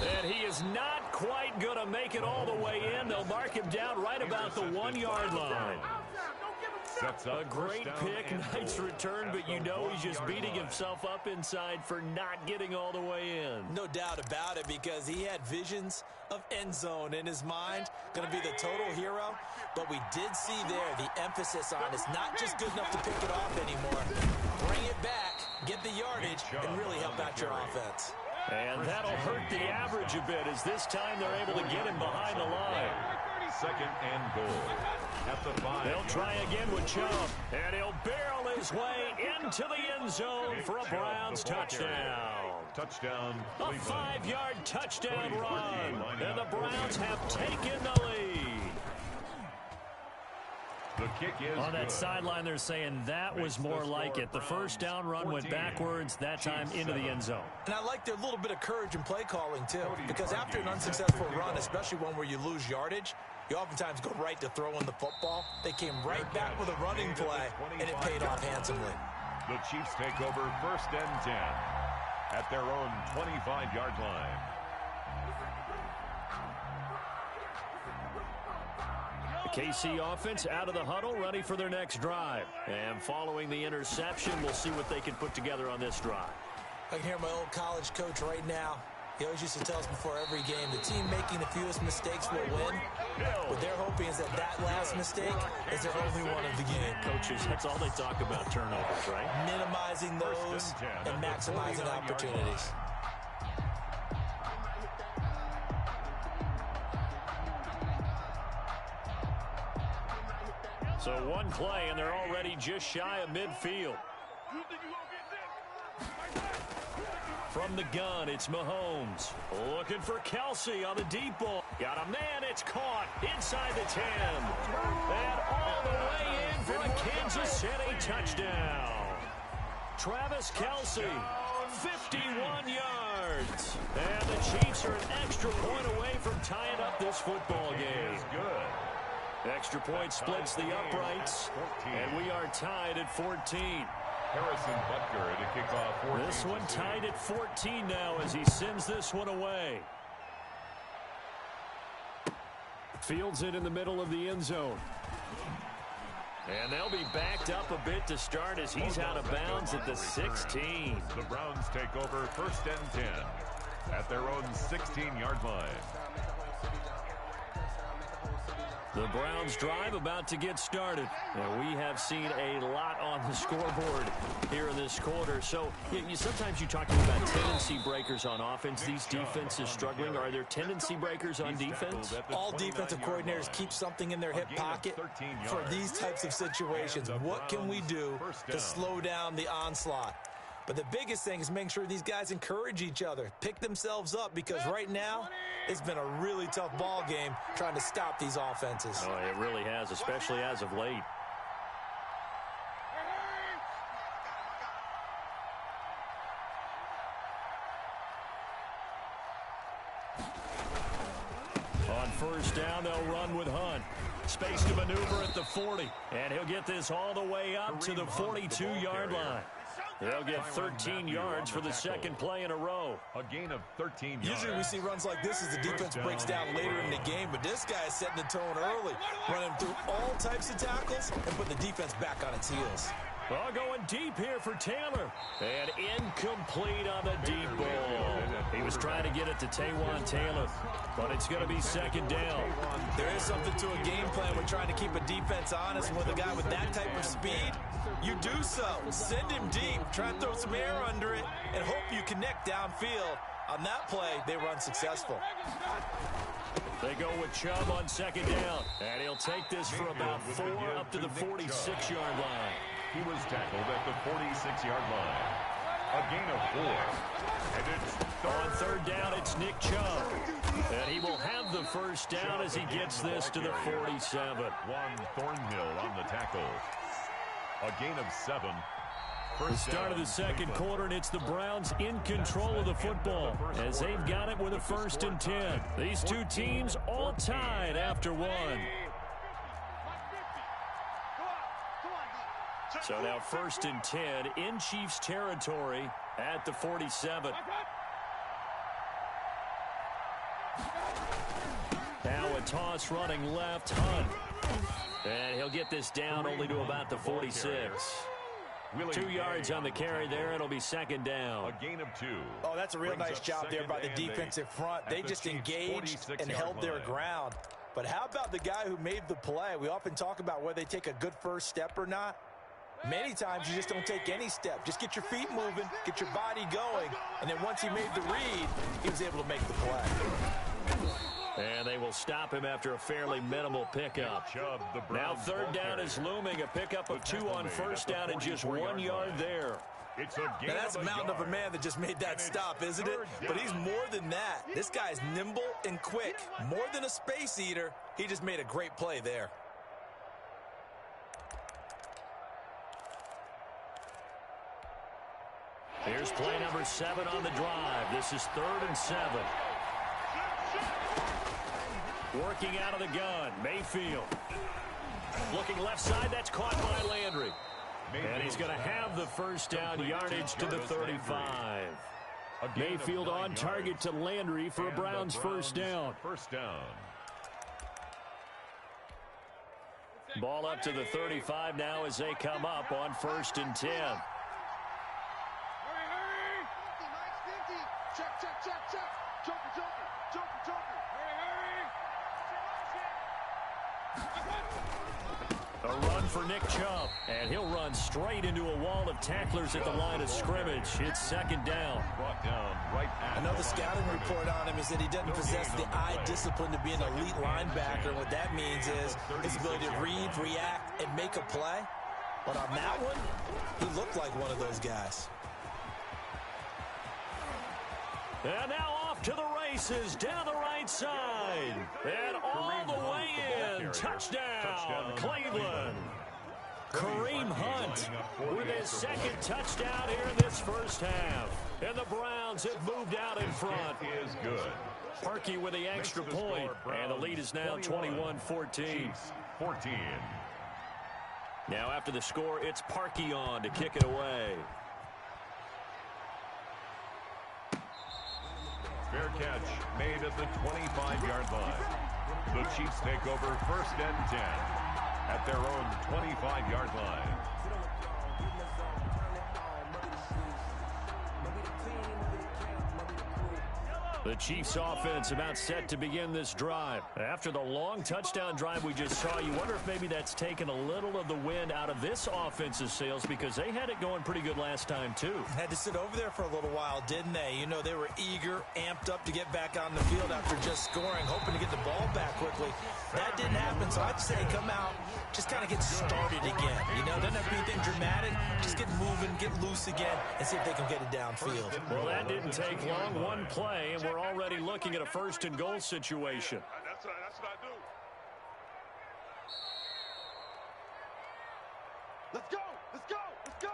And he is not quite going to make it all the way in. They'll mark him down right about the 1-yard line. A great pick, nice return, but you know he's just beating himself up inside for not getting all the way in. No doubt about it, because he had visions of end zone in his mind. Going to be the total hero. But we did see there the emphasis on it's not just good enough to pick it off anymore. Bring it back, get the yardage, and really help out your offense. And that'll hurt the average a bit, as this time they're able to get him behind the line. 2nd and goal. At the 5. They'll try again with Chubb, and he'll barrel his way into the end zone for a Browns touchdown. Touchdown, A Cleveland. 5-yard touchdown run, and the Browns have taken the lead. The kick is On that good. sideline, they're saying that was more like it. The first down run went backwards, that time into the end zone. And I like their little bit of courage in play calling, too, because after an unsuccessful run, especially one where you lose yardage, you oftentimes go right to throwing the football. They came right back with a running play, and it paid off handsomely. The Chiefs take over 1st and 10 at their own 25-yard line. The KC offense out of the huddle, ready for their next drive. And following the interception, we'll see what they can put together on this drive. I can hear my old college coach right now. He always used to tell us before every game, the team making the fewest mistakes will win. What they're hoping is that that last mistake is their only one of the game. Coaches, that's all they talk about, turnovers, right? Minimizing those and maximizing opportunities. So one play, and they're already just shy of midfield. From the gun, it's Mahomes. Looking for Kelsey on the deep ball. Got a man, it's caught inside the 10. And all the way in for a Kansas City touchdown. Travis Kelsey, 51 yards. And the Chiefs are an extra point away from tying up this football game. Good. Extra point splits the uprights, and we are tied at 14. Harrison Butker to kick off. This one tied at 14 now as he sends this one away. Fields it in the middle of the end zone. And they'll be backed up a bit to start as he's out of bounds at the 16. The Browns take over 1st and 10 at their own 16-yard line. The Browns drive about to get started. And we have seen a lot on the scoreboard here in this quarter. So sometimes you talk about tendency breakers on offense. These defenses struggling. Are there tendency breakers on defense? All defensive coordinators keep something in their hip pocket for these types of situations. What can we do to slow down the onslaught? But the biggest thing is making sure these guys encourage each other, pick themselves up, because right now it's been a really tough ball game trying to stop these offenses. Oh, it really has, especially as of late. On 1st down, they'll run with Hunt. Space to maneuver at the 40. And he'll get this all the way up to the 42-yard line. They'll get 13 yards for the second play in a row. A gain of 13 yards. Usually we see runs like this as the defense breaks down later in the game, but this guy is setting the tone early, running through all types of tackles and putting the defense back on its heels. Well, going deep here for Taylor. And incomplete on the deep ball. He was trying to get it to Taywan Taylor, but it's going to be 2nd down. There is something to a game plan when trying to keep a defense honest. With a guy with that type of speed, you do so. Send him deep, try and throw some air under it, and hope you connect downfield. On that play, they run successful. They go with Chubb on second down. And he'll take this for about 4 up to the 46-yard line. He was tackled at the 46-yard line. A gain of 4. And it's on third down, it's Nick Chubb. And he will have the first down as he gets this to the 47. Juan Thornhill on the tackle. A gain of 7. The start of the second quarter, and it's the Browns in control of the football as they've got it with a 1st and 10. These two teams all tied after 1. So now 1st and 10 in Chiefs territory at the 47. Now a toss running left, Hunt. And he'll get this down only to about the 46. 2 yards on the carry there. It'll be second down. A gain of 2. Oh, that's a real nice job there by the defensive front. They just engaged and held their ground. But how about the guy who made the play? We often talk about whether they take a good first step or not. Many times you just don't take any step. Just get your feet moving, get your body going, and then once he made the read, he was able to make the play. And they will stop him after a fairly minimal pickup. Now third down is looming. A pickup of 2 on first down and just 1 yard there. Now that's a mountain of a man that just made that stop, isn't it? But he's more than that. This guy's nimble and quick. More than a space eater. He just made a great play there. Here's play number 7 on the drive. This is 3rd and 7. Working out of the gun, Mayfield. Looking left side, that's caught by Landry. And he's going to have the first down yardage to the 35. Mayfield on target to Landry for a Browns first down. Ball up to the 35 now as they come up on 1st and 10. A run for Nick Chubb, and he'll run straight into a wall of tacklers at the line of scrimmage. It's second down. I know the scouting report on him is that he doesn't possess the eye discipline to be an elite linebacker. What that means is his ability to read, react, and make a play. But on that one, he looked like one of those guys. And now off to the races, down the right side. And all the way in. Touchdown, Cleveland. Kareem Hunt with his second touchdown here in this first half. And the Browns have moved out in front. Is good. Parkey with the extra point. And the lead is now 21-14. 14. Now after the score, it's Parkey on to kick it away. Fair catch made at the 25-yard line. The Chiefs take over 1st and 10 at their own 25-yard line. The Chiefs offense about set to begin this drive. After the long touchdown drive we just saw, you wonder if maybe that's taken a little of the wind out of this offense's sails because they had it going pretty good last time too. Had to sit over there for a little while, didn't they? You know, they were eager, amped up to get back on the field after just scoring, hoping to get the ball back quickly. That didn't happen, so I'd say come out, just kind of get started again. You know, doesn't have to be anything dramatic. Just get moving, get loose again, and see if they can get it downfield. Well, that didn't take long. One play, and we're already looking at a 1st and goal situation. That's what I do. Let's go! Let's go! Let's go!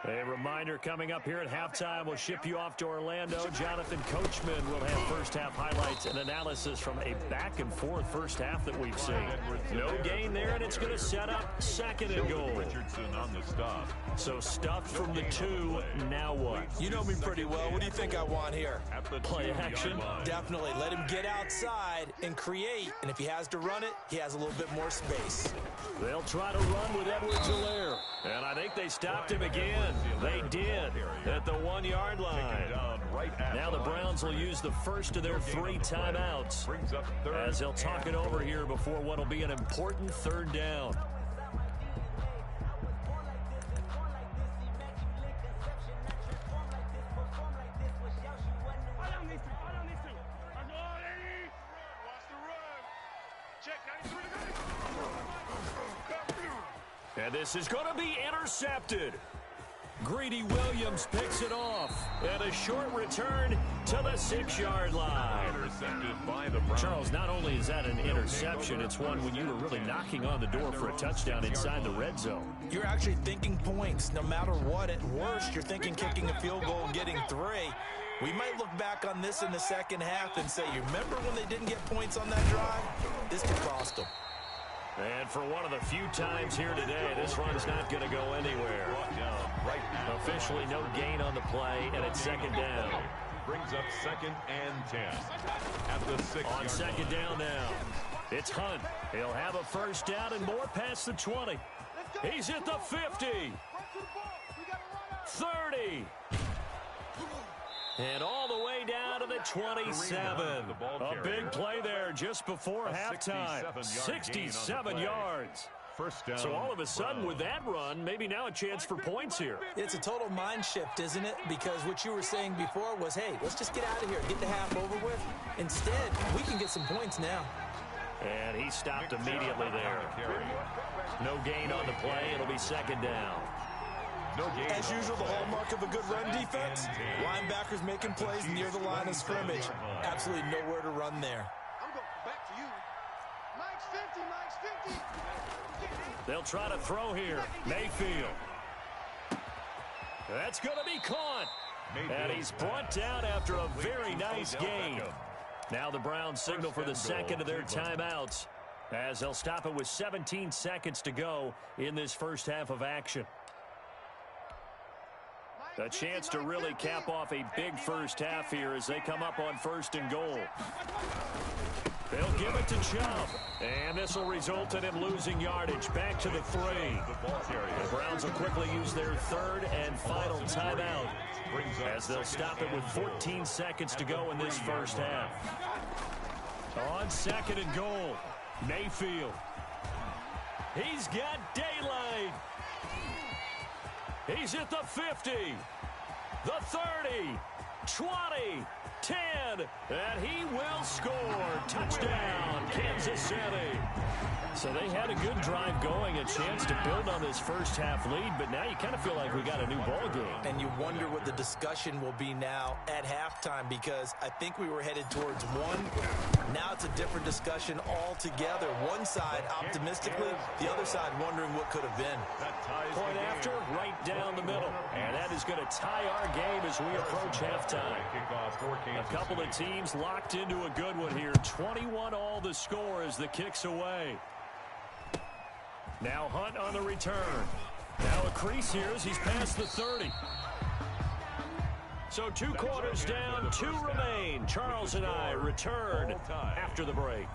A reminder coming up here at halftime, we'll ship you off to Orlando. Jonathan Coachman will have first half highlights and analysis from a back and forth first half that we've seen. No gain there, and it's going to set up 2nd and goal. Richardson on the stop. So stuffed from the 2, now what? You know me pretty well. What do you think I want here? Play action? Definitely. Let him get outside and create. And if he has to run it, he has a little bit more space. They'll try to run with Edwards-Helaire. And I think they stopped him again. They did at the 1 yard line. right at Now the Browns will use the first of their 3 timeouts as they'll talk it over here before what will be an important 3rd down. And this is going to be intercepted. Greedy Williams picks it off. And a short return to the 6-yard line. Intercepted by the Browns. Charles, not only is that an interception, it's one when you were really knocking on the door for a touchdown inside the red zone. You're actually thinking points. No matter what, at worst, you're thinking kicking a field goal and getting 3. We might look back on this in the second half and say, you remember when they didn't get points on that drive? This could cost them. And for one of the few times here today, this run's not going to go anywhere. Officially no gain on the play, and it's 2nd down. Brings up 2nd and 10 at the 6-yard On 2nd down now, it's Hunt. He'll have a 1st down and more past the 20. He's at the 50. 30. And all the way down to the 27. A big play there just before halftime. 67 yards. First down. So all of a sudden with that run, maybe now a chance for points here. It's a total mind shift, isn't it? Because what you were saying before was, hey, let's just get out of here, get the half over with. Instead, we can get some points now. And he stopped immediately there. No gain on the play. It'll be 2nd down. As usual, the hallmark of a good run defense, linebackers making plays near the line of scrimmage. Absolutely nowhere to run there. I'm going back to you. Mike's 50, Mike's 50. They'll try to throw here. Mayfield. That's going to be caught. And he's brought down after a very nice gain. Now the Browns signal for the 2nd of their timeouts as they'll stop it with 17 seconds to go in this first half of action. A chance to really cap off a big first half here as they come up on 1st and goal. They'll give it to Chubb. And this will result in him losing yardage back to the 3. The Browns will quickly use their 3rd and final timeout as they'll stop it with 14 seconds to go in this first half. On 2nd and goal, Mayfield. He's got daylight. He's at the 50, the 30, 20, 10, and he will score. Touchdown, Kansas City. So they had a good drive going, a chance to build on this first half lead, but now you kind of feel like we got a new ball game. And you wonder what the discussion will be now at halftime, because I think we were headed towards one. Now it's a different discussion altogether. One side optimistically, the other side wondering what could have been. Point after, right down the middle. And that is going to tie our game as we approach halftime. A couple of teams locked into a good one here. 21 all the score as the kick's away. Now Hunt on the return. Now a crease here as he's past the 30. So 2 quarters down, 2 remain. Charles and I return after the break.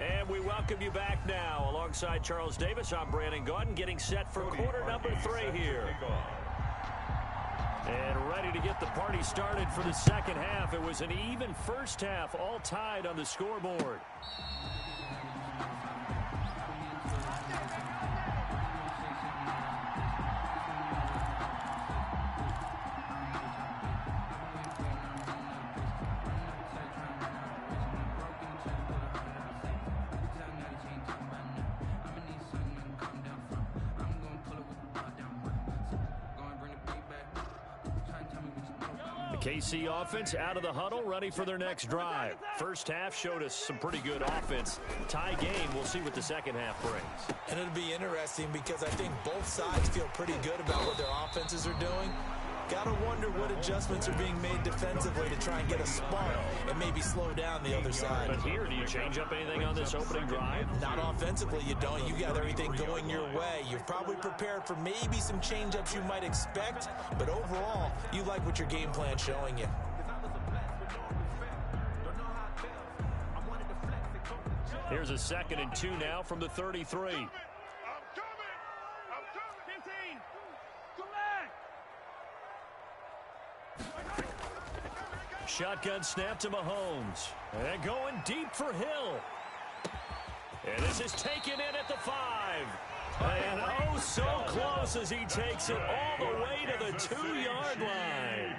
And we welcome you back now. Alongside Charles Davis, I'm Brandon Gaudin, getting set for quarter number 3 here. And ready to get the party started for the second half. It was an even first half, all tied on the scoreboard. KC offense out of the huddle, ready for their next drive. First half showed us some pretty good offense. Tie game, we'll see what the second half brings. And it'll be interesting because I think both sides feel pretty good about what their offenses are doing. Gotta wonder what adjustments are being made defensively to try and get a spark and maybe slow down the other side. But here, do you change up anything on this opening drive? Not offensively, you don't. You got everything going your way. You've probably prepared for maybe some change-ups you might expect, but overall, you like what your game plan's showing you. Here's a 2nd and 2 now from the 33. shotgun snap to Mahomes. And going deep for Hill. And this is taken in at the 5. And oh, so close as he takes it all the way to the 2-yard line.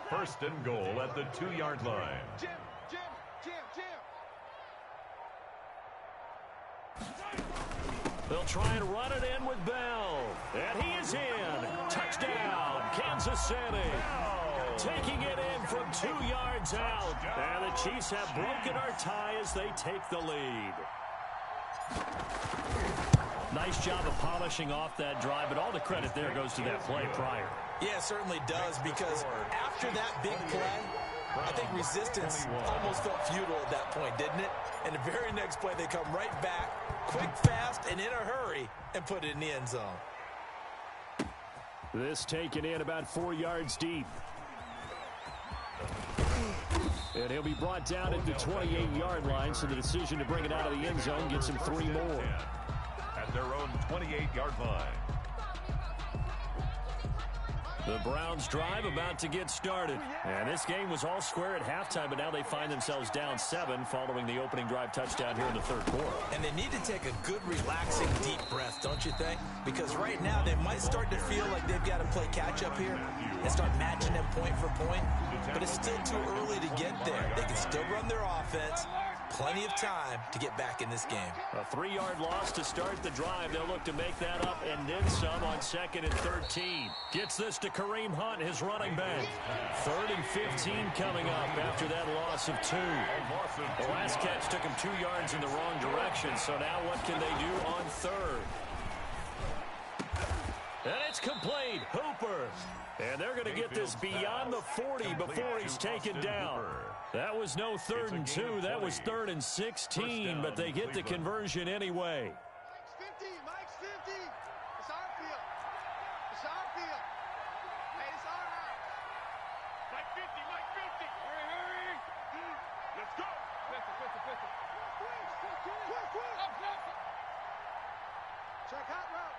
First and goal at the 2-yard line. Jim. They'll try and run it in with Bell. And he is in. Touchdown, Kansas City. Taking it in from 2 yards out. And the Chiefs have broken our tie as they take the lead. Nice job of polishing off that drive, but all the credit there goes to that play prior. Yeah, it certainly does, because after that big play, I think resistance almost felt futile at that point, didn't it? And the very next play, they come right back, quick, fast, and in a hurry, and put it in the end zone. This taken in about 4 yards deep. And he'll be brought down at the 28-yard line, so the decision to bring it out of the end zone gets him 3 more. At their own 28-yard line. The Browns drive about to get started. And this game was all square at halftime, but now they find themselves down 7 following the opening drive touchdown here in the third quarter. And they need to take a good, relaxing, deep breath, don't you think? Because right now they might start to feel like they've got to play catch-up here and start matching them point for point. But it's still too early to get there. They can still run their offense. Plenty of time to get back in this game. A 3-yard loss to start the drive. They'll look to make that up and then some on 2nd and 13. Gets this to Kareem Hunt, his running back. 3rd and 15 coming up after that loss of 2. The last catch took him 2 yards in the wrong direction, so now what can they do on 3rd? And it's complete. Hooper. And they're going to get this beyond the 40 before he's taken down. That was no 3rd and 2. That was 3rd and 16, but they get the conversion anyway. Mike's 50. It's our field. It's our field. Hey, it's our house. Mike 50. Hurry. Let's go. Pistol. Quick. Check hot route.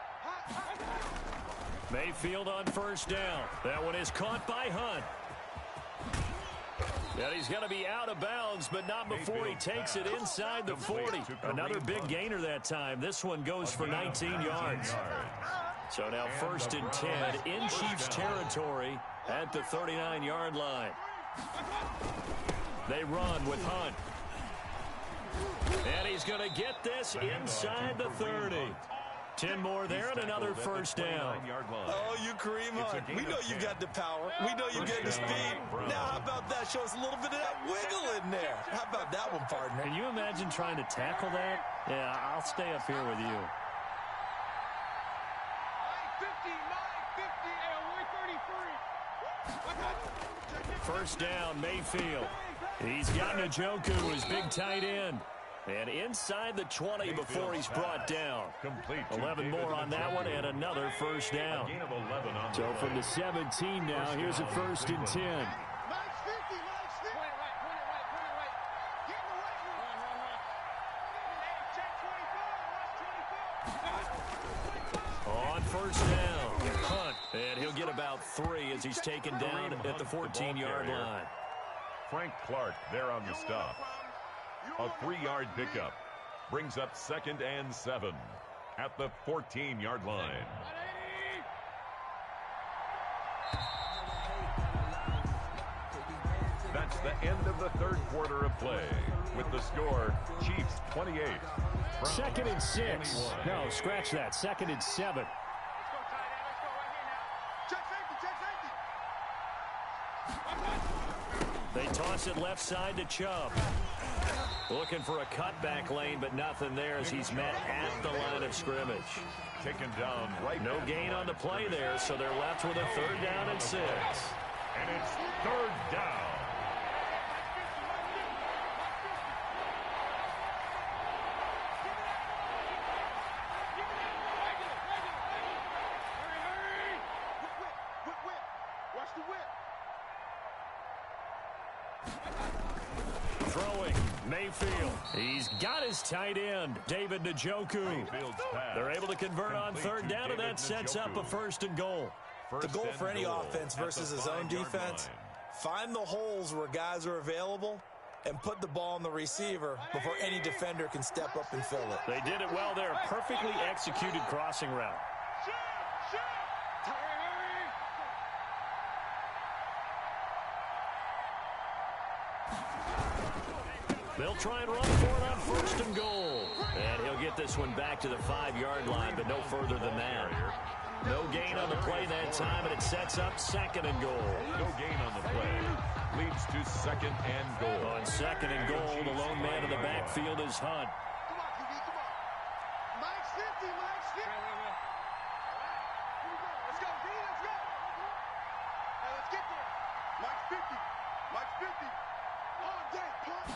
Mayfield on 1st down. That one is caught by Hunt. And he's going to be out of bounds, but not before he takes it inside the 40. Another big gainer that time. This one goes for 19 yards. So now 1st and 10 in Chiefs territory at the 39-yard line. They run with Hunt. And he's going to get this inside the 30. 10 more there and another 1st down. Oh, you Kareem Hunt. We know you got the power. We know you got the speed. Now, how about that? Show us a little bit of that wiggle in there. How about that one, partner? Can you imagine trying to tackle that? Yeah, I'll stay up here with you. Mike 50, 1st down, Mayfield. He's got Njoku, his big tight end. And inside the 20 before he's brought down. 11 more on that one and another 1st down. So from the 17 now, here's a 1st and 10. Mike's 50. Point it right. Get in the weight room. Hey, check 24. Watch 24. On 1st down, Hunt. And he'll get about 3 as he's taken down at the 14-yard line. Frank Clark there on the stop. A 3-yard pickup brings up 2nd and 7 at the 14-yard line. That's the end of the 3rd quarter of play. With the score, Chiefs 28. 2nd and 6. No, scratch that. 2nd and 7. They toss it left side to Chubb. Looking for a cutback lane, but nothing there as he's met at the line of scrimmage. Taken down right. No gain on the play there, so they're left with a 3rd down and 6. And it's 3rd down. Watch the whip. Throwing, Mayfield. He's got his tight end, David Njoku. They're able to convert on 3rd down, and that sets up a 1st and goal. The goal for any offense versus his own defense, find the holes where guys are available and put the ball on the receiver before any defender can step up and fill it. They did it well there. Perfectly executed crossing route. They'll try and run for it on 1st and goal. And he'll get this one back to the 5-yard line, but no further than that. No gain on the play that time, and it sets up 2nd and goal. No gain on the play. Leads to 2nd and goal. On 2nd and goal, the lone man in the backfield is Hunt. Come on, QB, come on. Mike's 50, Mike's 50. Here we go. Let's go, D, let's go. Hey, let's get there. Mike's 50. Mike's 50. All day, punt.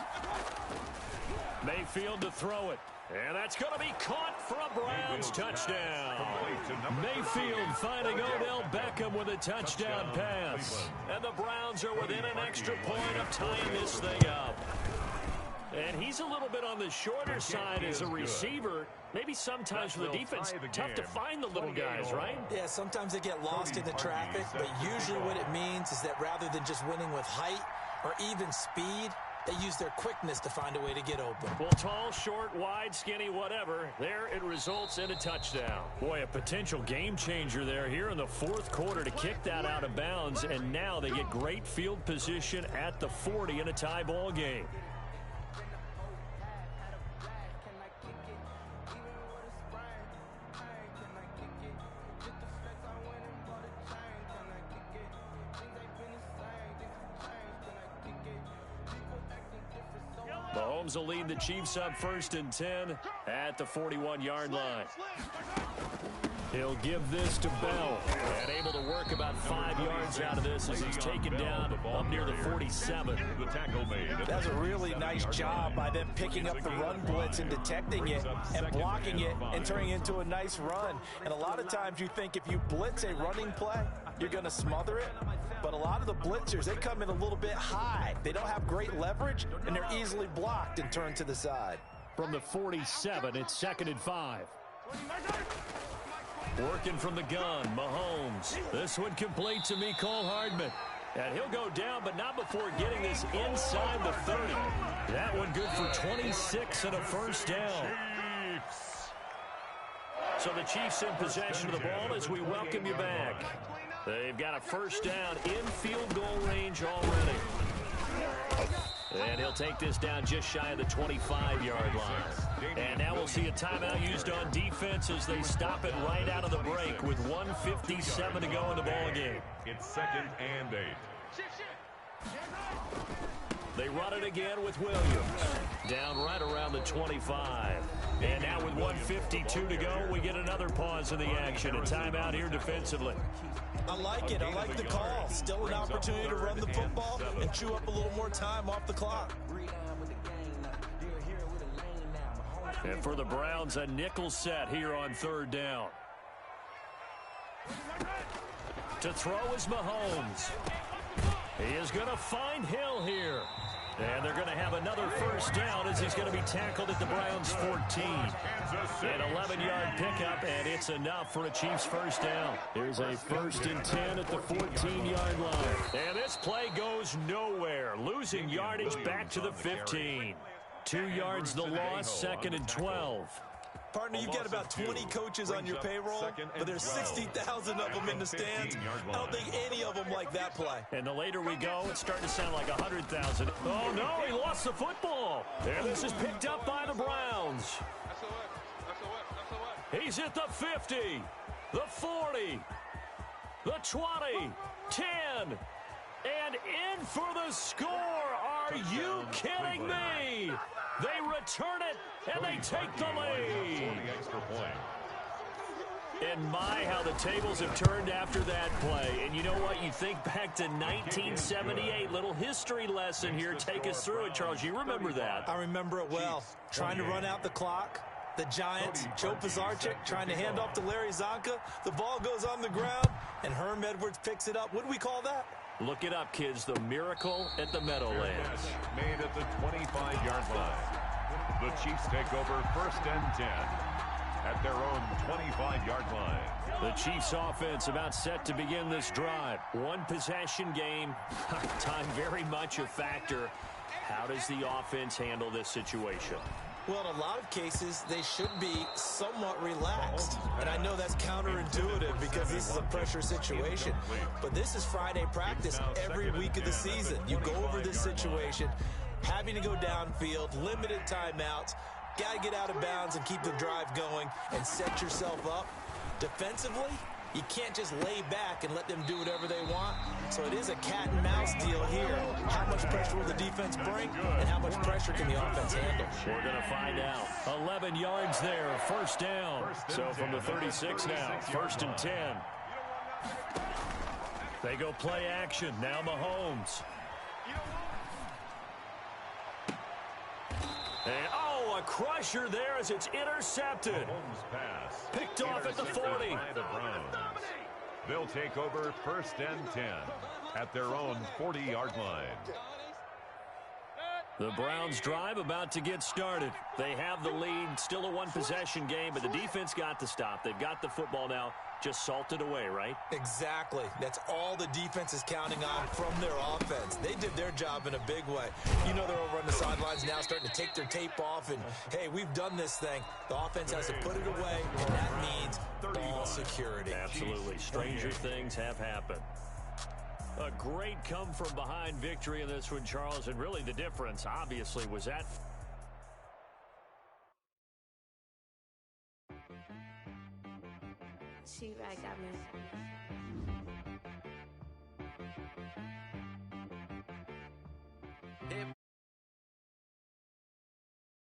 Mayfield to throw it. And that's going to be caught for a Browns touchdown. Mayfield finding Odell Beckham with a touchdown pass. And the Browns are within an extra point of tying this thing up. And he's a little bit on the shorter side as a receiver. Maybe sometimes for the defense, tough to find the little guys, right? Yeah, sometimes they get lost in the traffic, but usually what it means is that rather than just winning with height or even speed, they use their quickness to find a way to get open. Well, tall, short, wide, skinny, whatever. There it results in a touchdown. Boy, a potential game changer there here in the 4th quarter to kick that out of bounds. And now they get great field position at the 40 in a tie ball game. Mahomes will lead the Chiefs up 1st and 10 at the 41-yard line. He'll give this to Bell, and able to work about 5 yards out of this as he's taken down up near the 47. The tackle made. That's a really nice job by them picking up the run blitz and detecting it and blocking it and turning it into a nice run. And a lot of times you think if you blitz a running play, you're going to smother it. But a lot of the blitzers, they come in a little bit high. They don't have great leverage, and they're easily blocked and turned to the side. From the 47, it's 2nd and 5. Working from the gun, Mahomes. This one complete to Mecole Hardman. And he'll go down, but not before getting this inside the 30. That one good for 26 and a 1st down. So the Chiefs in possession of the ball as we welcome you back. They've got a 1st down in field goal range already. And he'll take this down just shy of the 25-yard line. And now we'll see a timeout used on defense as they stop it right out of the break with 1:57 to go in the ball game. It's 2nd and 8. They run it again with Williams. Down right around the 25. And now with 1:52 to go, we get another pause in the action. A timeout here defensively. I like it. I like the call. Still an opportunity to run the football and chew up a little more time off the clock. And for the Browns, a nickel set here on 3rd down. To throw is Mahomes. He is going to find Hill here. And they're going to have another 1st down as he's going to be tackled at the Browns' 14. An 11-yard pickup, and it's enough for a Chiefs 1st down. Here's a 1st and 10 at the 14-yard line. And this play goes nowhere. Losing yardage back to the 15. 2 yards the loss, 2nd and 12. Partner, you've got about 20 coaches on your payroll, but there's 60,000 of them in the stands. I don't think any of them like that play. And the later we go, it's starting to sound like 100,000. Oh, no, he lost the football. And this is picked up by the Browns. He's at the 50, the 40, the 20, 10, and in for the score. Are you kidding me? They return it, and they take the lead. And my, how the tables have turned after that play. And you know what? You think back to 1978. Little history lesson here. Take us through it, Charles. You remember that. I remember it well. Trying to run out the clock. The Giants, Joe Pisarcik trying to hand off to Larry Zonka. The ball goes on the ground, and Herm Edwards picks it up. What do we call that? Look it up, kids. The miracle at the Meadowlands. Made at the 25-yard line. The Chiefs take over 1st and 10. at their own 25-yard line. The Chiefs offense about set to begin this drive. One possession game. Time very much a factor. How does the offense handle this situation? Well, in a lot of cases, they should be somewhat relaxed. And I know that's counterintuitive because this is a pressure situation. But this is Friday practice every week of the season. You go over this situation, having to go downfield, limited timeouts, got to get out of bounds and keep the drive going and set yourself up. Defensively, you can't just lay back and let them do whatever they want. So it is a cat and mouse deal here. How much pressure will the defense bring, and how much pressure can the offense handle? We're going to find out. 11 yards there, first down. So from the 36 now, 1st and 10. They go play action. Now Mahomes. And, a crusher there as it's intercepted. Picked off at the 40. They'll take over 1st and 10 at their own 40-yard line. The Browns drive about to get started. They have the lead, still a one-possession game, but the defense got to stop. They've got the football now, just salted away, right? Exactly. That's all the defense is counting on from their offense. They did their job in a big way. You know they're over on the sidelines now starting to take their tape off, and, hey, we've done this thing. The offense has to put it away, and that means ball security. Absolutely. Stranger things have happened. A great come-from-behind victory in this one, Charles, and really the difference, obviously, was that. She right got me.